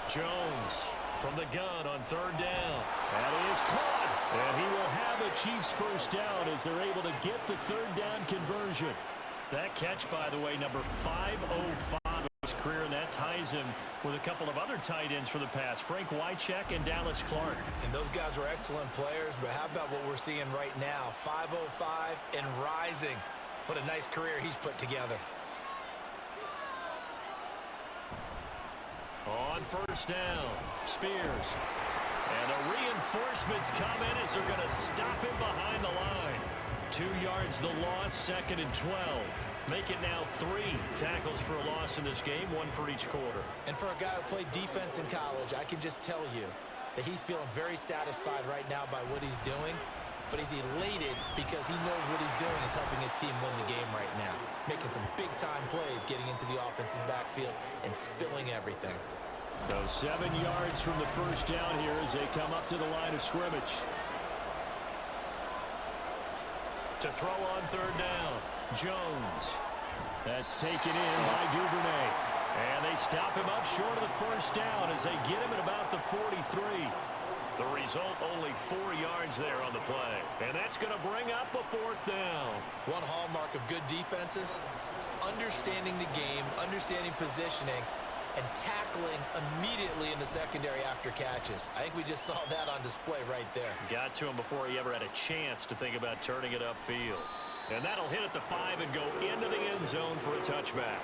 Jones from the gun on 3rd down. That is caught. And he will have a Chiefs 1st down as they're able to get the 3rd down conversion. That catch, by the way, number 505 of his career, and that ties him with a couple of other tight ends for the past, Frank Wycheck and Dallas Clark. And those guys were excellent players, but how about what we're seeing right now? 505 and rising. What a nice career he's put together. On 1st down, Spears. And the reinforcements come in as they're going to stop him behind the line. 2 yards the loss, 2nd and 12. Make it now 3 tackles for a loss in this game, 1 for each quarter. And for a guy who played defense in college, I can just tell you that he's feeling very satisfied right now by what he's doing. But he's elated because he knows what he's doing is helping his team win the game right now. Making some big-time plays, getting into the offense's backfield and spilling everything. So 7 yards from the 1st down here as they come up to the line of scrimmage. To throw on third down, Jones. That's taken in by Duvernay. And they stop him up short of the first down as they get him at about the 43. The result, only 4 yards there on the play. And that's going to bring up a fourth down. One hallmark of good defenses is understanding the game, understanding positioning, and tackling immediately in the secondary after catches. I think we just saw that on display right there. Got to him before he ever had a chance to think about turning it upfield. And that'll hit at the 5 and go into the end zone for a touchback.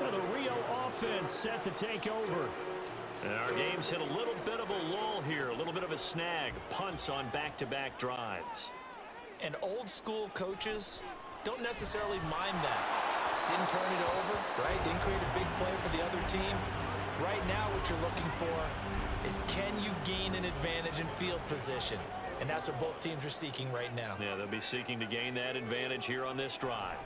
Now the Rio offense set to take over. And our game's hit a little bit of a lull here, a little bit of a snag. Punts on back-to-back drives. And old school coaches don't necessarily mind that. Didn't turn it over, right? Didn't create a big play for the other team. Right now what you're looking for is, can you gain an advantage in field position? And that's what both teams are seeking right now. Yeah, they'll be seeking to gain that advantage here on this drive.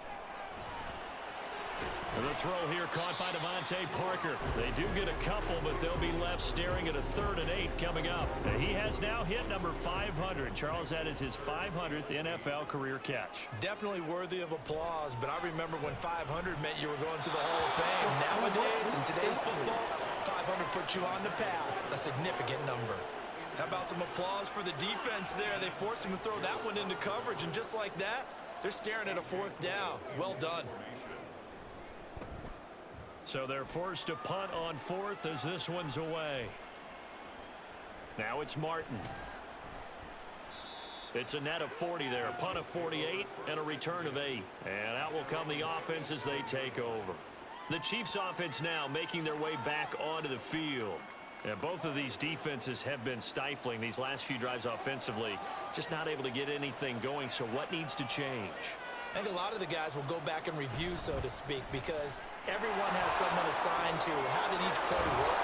And the throw here caught by Devontae Parker. They do get a couple, but they'll be left staring at a 3rd and 8 coming up. He has now hit number 500. Charles, that is his 500th NFL career catch. Definitely worthy of applause, but I remember when 500 meant you were going to the Hall of Fame. Nowadays, in today's football, 500 puts you on the path, a significant number. How about some applause for the defense there? They forced him to throw that one into coverage, and just like that, they're staring at a 4th down. Well done. So they're forced to punt on 4th as this one's away. Now it's Martin. It's a net of 40 there, a punt of 48 and a return of 8. And out will come the offense as they take over. The Chiefs offense now making their way back onto the field. And both of these defenses have been stifling these last few drives offensively. Just not able to get anything going, so what needs to change? I think a lot of the guys will go back and review, so to speak, because everyone has someone assigned to how did each play work.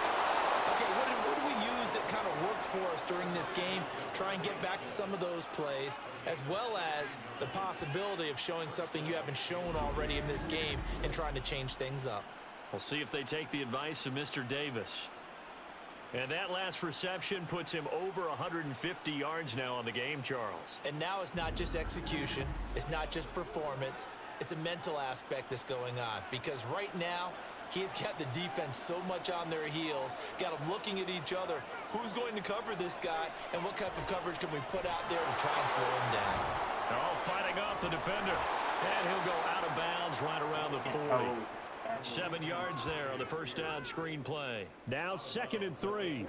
Okay, what do we use that kind of worked for us during this game? Try and get back to some of those plays, as well as the possibility of showing something you haven't shown already in this game and trying to change things up. We'll see if they take the advice of Mr. Davis. And that last reception puts him over 150 yards now on the game, Charles. And now it's not just execution. It's not just performance. It's a mental aspect that's going on. Because right now, he's got the defense so much on their heels, got them looking at each other. Who's going to cover this guy, and what type of coverage can we put out there to try and slow him down? They're all fighting off the defender. And he'll go out of bounds right around the 40. 7 yards there on the first down screen play. Now 2nd and 3.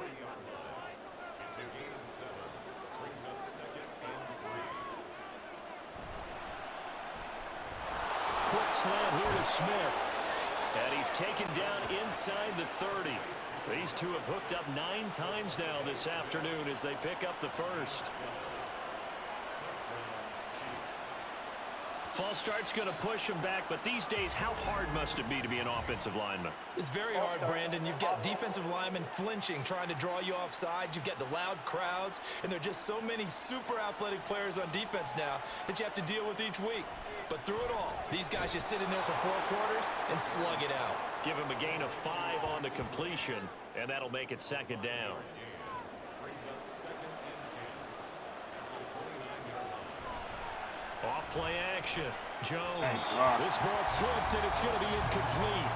Quick slant here to Smith. And he's taken down inside the 30. These two have hooked up 9 times now this afternoon as they pick up the first. False start's going to push him back, but these days, how hard must it be to be an offensive lineman? It's very hard, Brandon. You've got defensive linemen flinching, trying to draw you off sides. You've got the loud crowds, and there are just so many super athletic players on defense now that you have to deal with each week. But through it all, these guys just sit in there for 4 quarters and slug it out. Give him a gain of 5 on the completion, and that'll make it 2nd down. Off play action. Jones. This ball tipped, and it's going to be incomplete.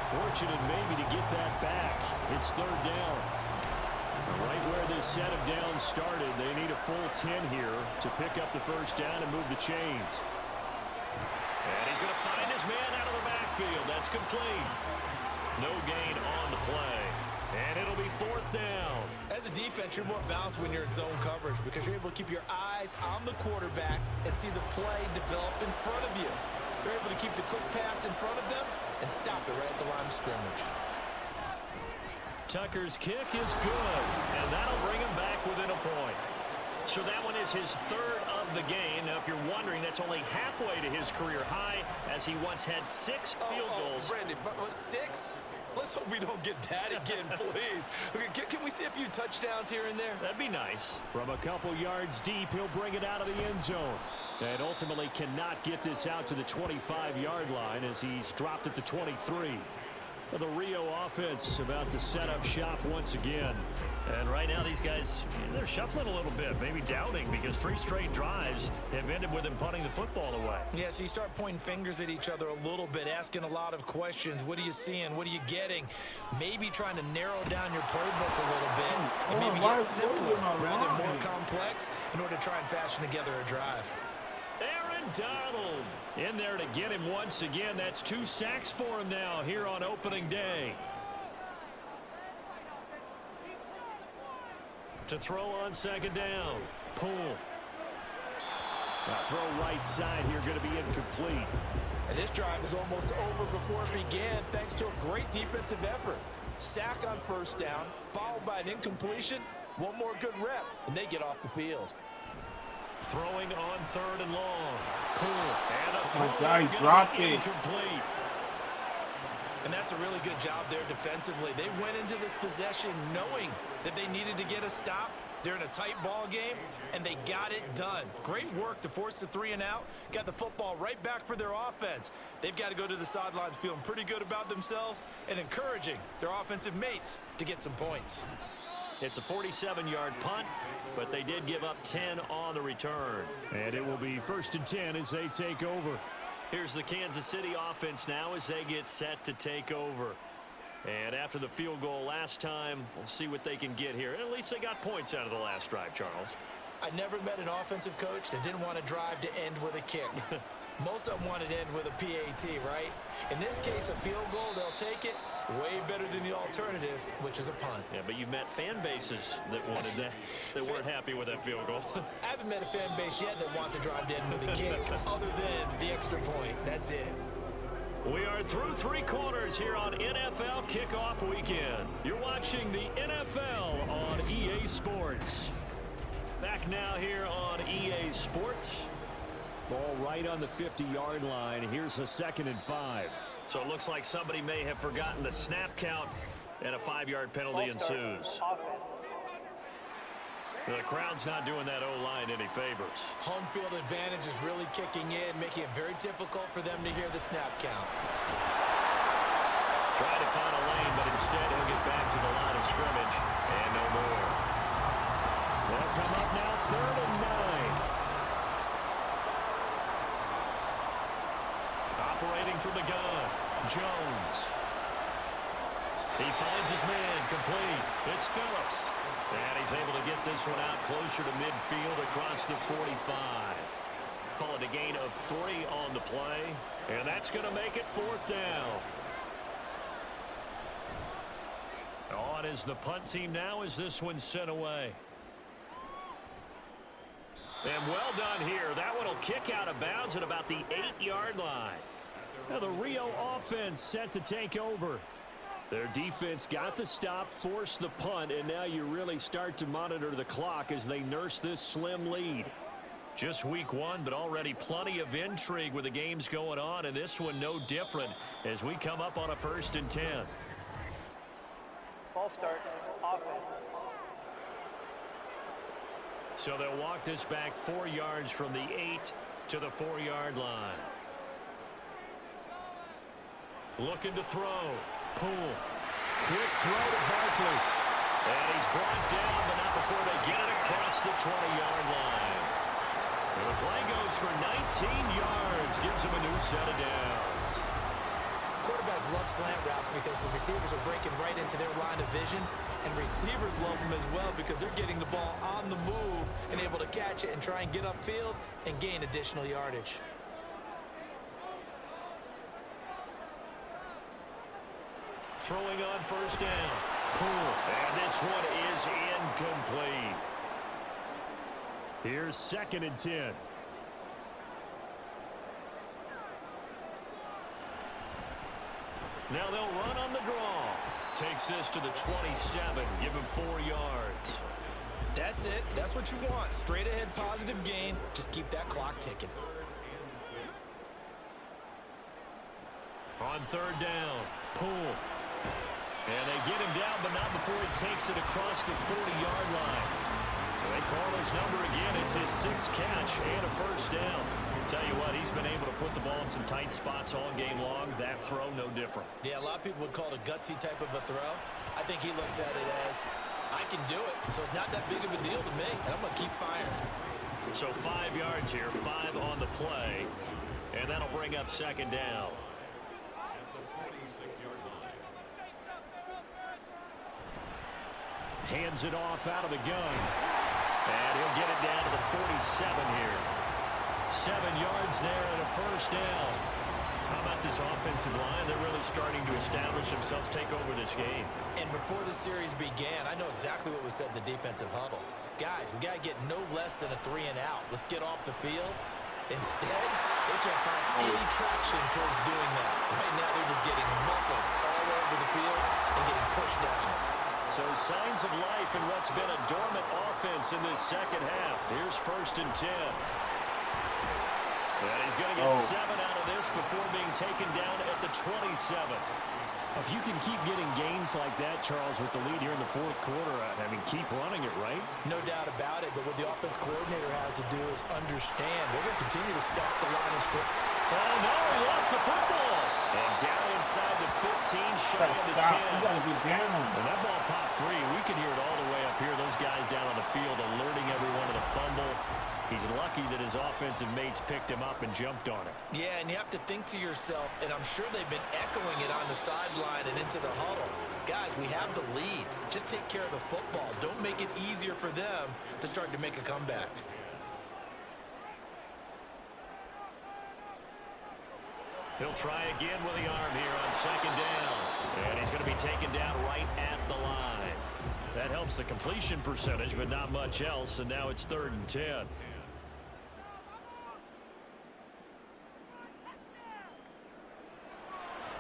Fortunate maybe to get that back. It's 3rd down. Right where this set of downs started, they need a full 10 here to pick up the first down and move the chains. And he's going to find his man out of the backfield. That's complete. No gain on the play. And it'll be 4th down. As a defense, you're more balanced when you're in zone coverage because you're able to keep your eyes on the quarterback and see the play develop in front of you. You're able to keep the quick pass in front of them and stop it right at the line of scrimmage. Tucker's kick is good, and that'll bring him back within a point. So that one is his 3rd of the game. Now, if you're wondering, that's only halfway to his career high, as he once had 6 field goals. Brandon, 6? Let's hope we don't get that again, please. Okay, can we see a few touchdowns here and there? That'd be nice. From a couple yards deep, he'll bring it out of the end zone. And ultimately cannot get this out to the 25-yard line as he's dropped at the 23. Well, the Rio offense about to set up shop once again. And right now these guys, they're shuffling a little bit, maybe doubting, because 3 straight drives have ended with them punting the football away. Yeah, so you start pointing fingers at each other a little bit, asking a lot of questions. What are you seeing? What are you getting? Maybe trying to narrow down your playbook a little bit and maybe get simpler rather than more complex in order to try and fashion together a drive. Aaron Donald in there to get him once again. That's 2 sacks for him now here on opening day. To throw on second down. Pull. Throw right side here, going to be incomplete. And this drive is almost over before it began thanks to a great defensive effort. Sack on first down, followed by an incompletion. One more good rep, and they get off the field. Throwing on 3rd and long. Pull. And a Oh my God, he dropped it. Incomplete. And that's a really good job there defensively. They went into this possession knowing that they needed to get a stop. They're in a tight ball game, and they got it done. Great work to force the 3 and out. Got the football right back for their offense. They've got to go to the sidelines feeling pretty good about themselves and encouraging their offensive mates to get some points. It's a 47-yard punt, but they did give up 10 on the return. And it will be 1st and 10 as they take over. Here's the Kansas City offense now as they get set to take over. And after the field goal last time, we'll see what they can get here. At least they got points out of the last drive, Charles. I never met an offensive coach that didn't want to drive to end with a kick. Most of them wanted to end with a PAT, right? In this case, a field goal, they'll take it. Way better than the alternative, which is a punt. Yeah, but you've met fan bases that wanted that, that weren't happy with that field goal. I haven't met a fan base yet that wants to drive to end with a kick, other than the extra point. That's it. We are through 3 quarters here on NFL Kickoff Weekend. You're watching the NFL on EA Sports. Back now here on EA Sports. Ball right on the 50-yard line. Here's a 2nd and 5. So it looks like somebody may have forgotten the snap count, and a 5-yard penalty ensues. The crowd's not doing that O-line any favors. Home field advantage is really kicking in, making it very difficult for them to hear the snap count. Trying to find a lane, but instead he'll get back to the line of scrimmage, and no more. They'll come up now 3rd and 9. Operating from the gun, Jones. He finds his man, complete. It's Phillips. And he's able to get this one out closer to midfield across the 45. Call it a gain of 3 on the play. And that's going to make it 4th down. On is the punt team now as this one's sent away. And well done here. That one will kick out of bounds at about the 8-yard line. Now the Rio offense set to take over. Their defense got the stop, forced the punt, and now you really start to monitor the clock as they nurse this slim lead. Just week 1, but already plenty of intrigue with the games going on, and this one no different as we come up on a 1st and 10. Ball start, offense. So they'll walk this back 4 yards from the 8 to the 4-yard line. Looking to throw. Pull. Quick throw to Barkley. And he's brought down, but not before they get it across the 20-yard line. And the play goes for 19 yards. Gives him a new set of downs. Quarterbacks love slant routes because the receivers are breaking right into their line of vision, and receivers love them as well because they're getting the ball on the move and able to catch it and try and get upfield and gain additional yardage. Throwing on 1st down. Pull. And this one is incomplete. Here's 2nd and 10. Now they'll run on the draw. Takes this to the 27. Give him 4 yards. That's it. That's what you want. Straight ahead positive gain. Just keep that clock ticking. On 3rd down. Pull. And they get him down, but not before he takes it across the 40-yard line. They call his number again. It's his 6th catch and a 1st down. Tell you what, he's been able to put the ball in some tight spots all game long. That throw, no different. Yeah, a lot of people would call it a gutsy type of a throw. I think he looks at it as, I can do it, so it's not that big of a deal to me, and I'm going to keep firing. So 5 yards here, 5 on the play, and that'll bring up second down. At the 46-yard line. Hands it off out of the gun. And he'll get it down to the 47 here. 7 yards there and a first down. How about this offensive line? They're really starting to establish themselves, take over this game. And before the series began, I know exactly what was said in the defensive huddle. Guys, we got to get no less than a 3 and out. Let's get off the field. Instead, they can't find any traction towards doing that. Right now, they're just getting muscled all over the field and getting pushed down. So signs of life in what's been a dormant offense in this second half. Here's 1st and 10. And he's going to get 7 out of this before being taken down at the 27. If you can keep getting gains like that, Charles, with the lead here in the 4th quarter, I mean, keep running it, right? No doubt about it, but what the offense coordinator has to do is understand. They're going to continue to stack the line of scrimmage. Oh, no, he lost the football. And down inside the 15, shy of the 10. You got to be down. And that ball popped free. We can hear it all the way up here. Those guys down on the field alerting everyone of the fumble. He's lucky that his offensive mates picked him up and jumped on it. Yeah, and you have to think to yourself, and I'm sure they've been echoing it on the sideline and into the huddle. Guys, we have the lead. Just take care of the football. Don't make it easier for them to start to make a comeback. He'll try again with the arm here on second down. And he's going to be taken down right at the line. That helps the completion percentage, but not much else. And now it's 3rd and 10.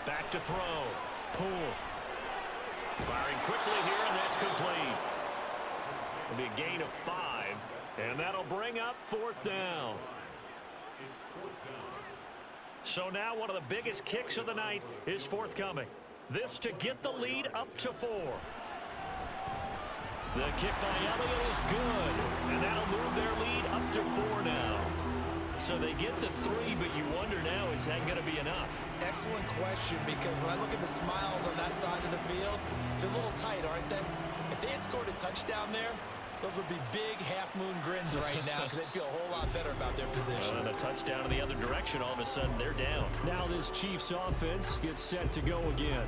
Back to throw. Pull. Firing quickly here, and that's complete. It'll be a gain of 5, and that'll bring up 4th down. It's 4th down. So now one of the biggest kicks of the night is forthcoming. This to get the lead up to 4. The kick by Elliott is good, and that'll move their lead up to 4 now. So they get to 3, but you wonder now, is that going to be enough? Excellent question, because when I look at the smiles on that side of the field, they're a little tight, aren't they? If they had scored a touchdown there, those would be big half-moon grins right now because they'd feel a whole lot better about their position. And a touchdown in the other direction, all of a sudden they're down. Now this Chiefs offense gets set to go again.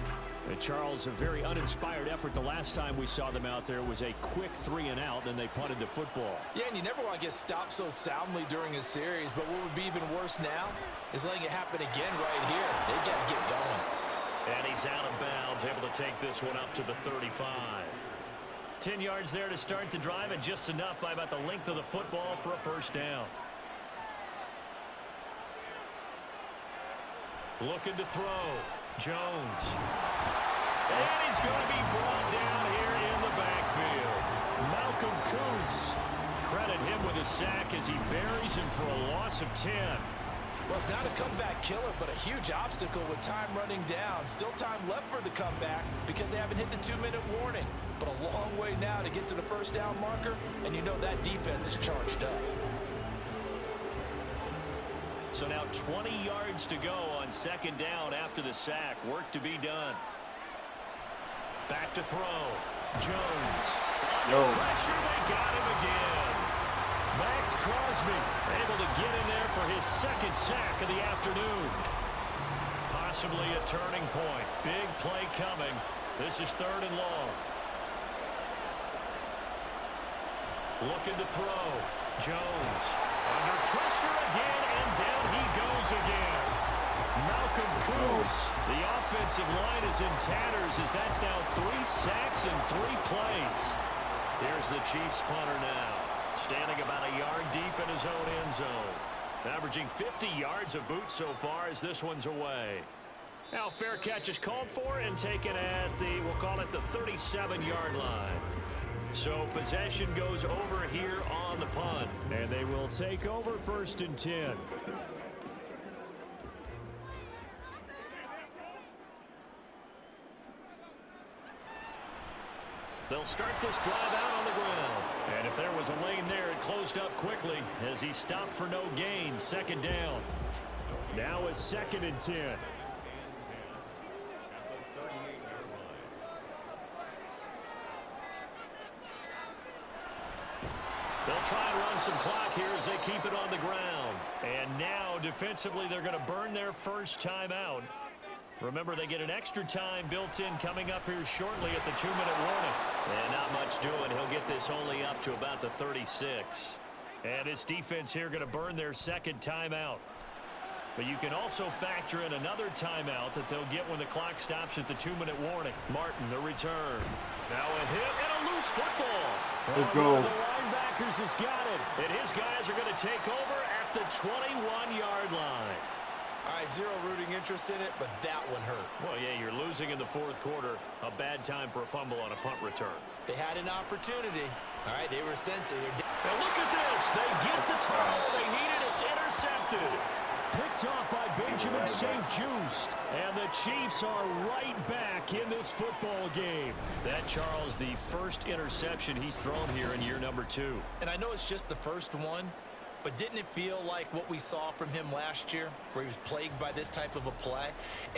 And Charles, a very uninspired effort the last time we saw them out there was a quick 3 and out, then they punted the football. Yeah, and you never want to get stopped so soundly during a series, but what would be even worse now is letting it happen again right here. They've got to get going. And he's out of bounds, able to take this one up to the 35. 10 yards there to start the drive, and just enough by about the length of the football for a first down. Looking to throw. Jones. And he's going to be brought down here in the backfield. Malcolm Kuntz. Credit him with a sack as he buries him for a loss of 10. Well, it's not a comeback killer, but a huge obstacle with time running down. Still time left for the comeback because they haven't hit the 2-minute warning. But a long way now to get to the first down marker, and you know that defense is charged up. So now 20 yards to go on second down after the sack. Work to be done. Back to throw. Jones. Under pressure, they got him again. Max Crosby able to get in there for his 2nd sack of the afternoon. Possibly a turning point. Big play coming. This is 3rd and long. Looking to throw. Jones. Under pressure again, and down he goes again. Malcolm Kuntz. The offensive line is in tatters as that's now 3 sacks in 3 plays. Here's the Chiefs punter now. Standing about a yard deep in his own end zone. Averaging 50 yards of boot so far as this one's away. Now fair catch is called for and taken at the, we'll call it the 37-yard line. So possession goes over here on the punt. And they will take over 1st and 10. They'll start this drive out on the ground. And if there was a lane there, it closed up quickly as he stopped for no gain. 2nd down. Now a 2nd and 10. They'll try and run some clock here as they keep it on the ground. And now defensively they're going to burn their first timeout. Remember, they get an extra time built in coming up here shortly at the 2-minute warning. And not much doing. He'll get this only up to about the 36. And his defense here going to burn their 2nd timeout. But you can also factor in another timeout that they'll get when the clock stops at the 2-minute warning. Martin, the return. Now a hit and a loose football. Let's go. The linebackers has got it. And his guys are going to take over at the 21-yard line. All right, zero rooting interest in it, but that one hurt. Well, yeah, you're losing in the 4th quarter. A bad time for a fumble on a punt return. They had an opportunity. All right, they were sensitive. Now look at this. They get the turnover they needed. It's intercepted. Picked off by Benjamin St. Just. And the Chiefs are right back in this football game. That, Charles, the first interception he's thrown here in year number 2. And I know it's just the first one, but didn't it feel like what we saw from him last year, where he was plagued by this type of a play?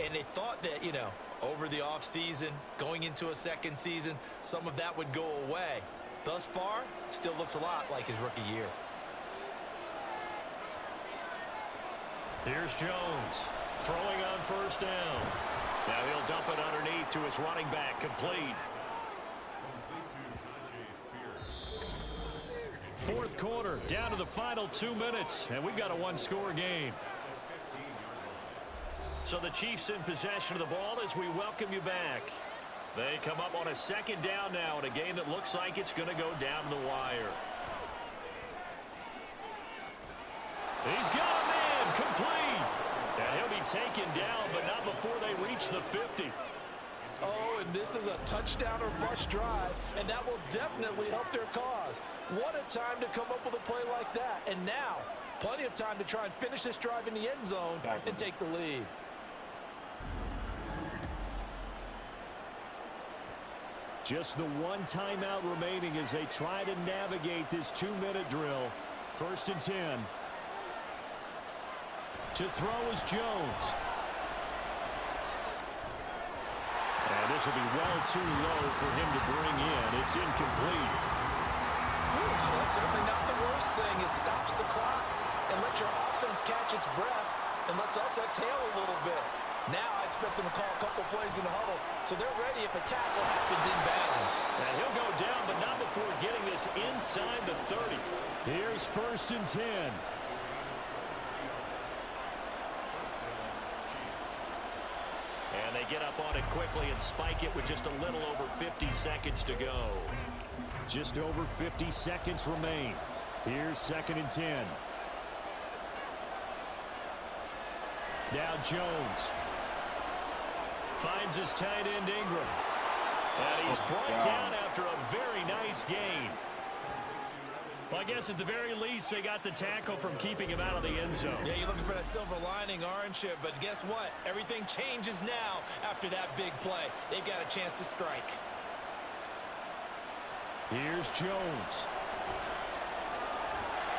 And they thought that, you know, over the offseason, going into a 2nd season, some of that would go away. Thus far, still looks a lot like his rookie year. Here's Jones throwing on 1st down. Now he'll dump it underneath to his running back, complete. 4th quarter, down to the final 2 minutes, and we've got a 1-score game. So the Chiefs in possession of the ball as we welcome you back. They come up on a 2nd down now in a game that looks like it's going to go down the wire. He's got a man, complete. And he'll be taken down, but not before they reach the 50. Oh, and this is a touchdown or bust drive, and that will definitely help their cause. What a time to come up with a play like that. And now, plenty of time to try and finish this drive in the end zone and take the lead. Just the 1 timeout remaining as they try to navigate this 2-minute drill. 1st and 10. To throw is Jones. And this will be well too low for him to bring in. It's incomplete. That's certainly not the worst thing. It stops the clock and lets your offense catch its breath and lets us exhale a little bit. Now I expect them to call a couple plays in the huddle, so they're ready if a tackle happens in bounds. And he'll go down, but not before getting this inside the 30. Here's 1st and 10. And they get up on it quickly and spike it with just a little over 50 seconds to go. Just over 50 seconds remain. Here's 2nd and 10. Now Jones finds his tight end Ingram. And he's brought down after a very nice gain. Well, I guess at the very least, they got the tackle from keeping him out of the end zone. Yeah, you're looking for that silver lining, aren't you? But guess what? Everything changes now after that big play. They've got a chance to strike. Here's Jones.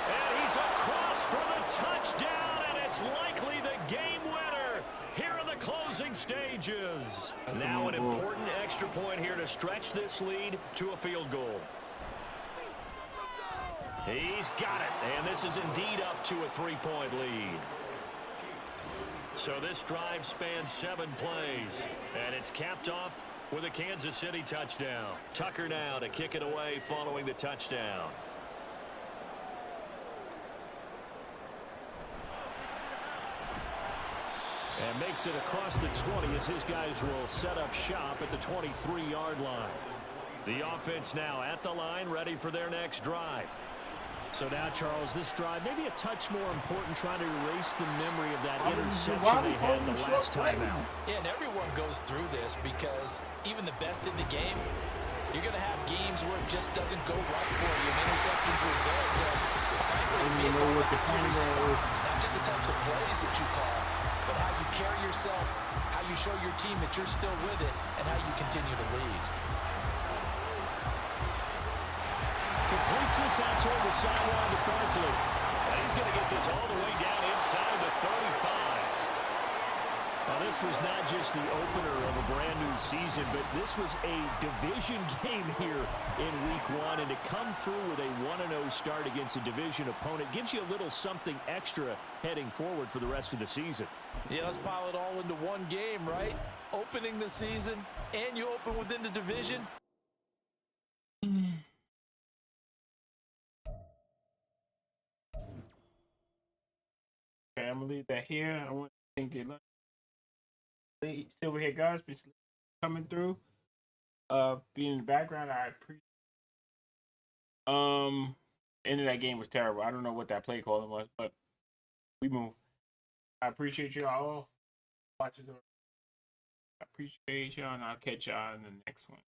And he's across for the touchdown, and it's likely the game winner here in the closing stages. Now an important extra point here to stretch this lead to a field goal. He's got it, and this is indeed up to a 3-point lead. So this drive spans 7 plays, and it's capped off with a Kansas City touchdown. Tucker now to kick it away following the touchdown. And makes it across the 20 as his guys will set up shop at the 23-yard line. The offense now at the line, ready for their next drive. So now, Charles, this drive maybe a touch more important, trying to erase the memory of that interception they had the last time out. Yeah, and everyone goes through this because even the best in the game, you're going to have games where it just doesn't go right for you. Interceptions result. So, frankly, it's all about how you respond. Not just the types of plays that you call, but how you carry yourself, how you show your team that you're still with it, and how you continue to lead. completes this out toward the sideline to Barkley. And he's going to get this all the way down inside the 35. Now, this was not just the opener of a brand-new season, but this was a division game here in Week 1. And to come through with a 1-0 start against a division opponent gives you a little something extra heading forward for the rest of the season. Yeah, let's pile it all into one game, right? Opening the season, and you open within the division. Family that here. I want to thank you. Silverhead guards been coming through. Being in the background, I appreciate. End of that game was terrible. I don't know what that play calling was, but we move. I appreciate you all watching. I appreciate y'all, and I'll catch y'all in the next one.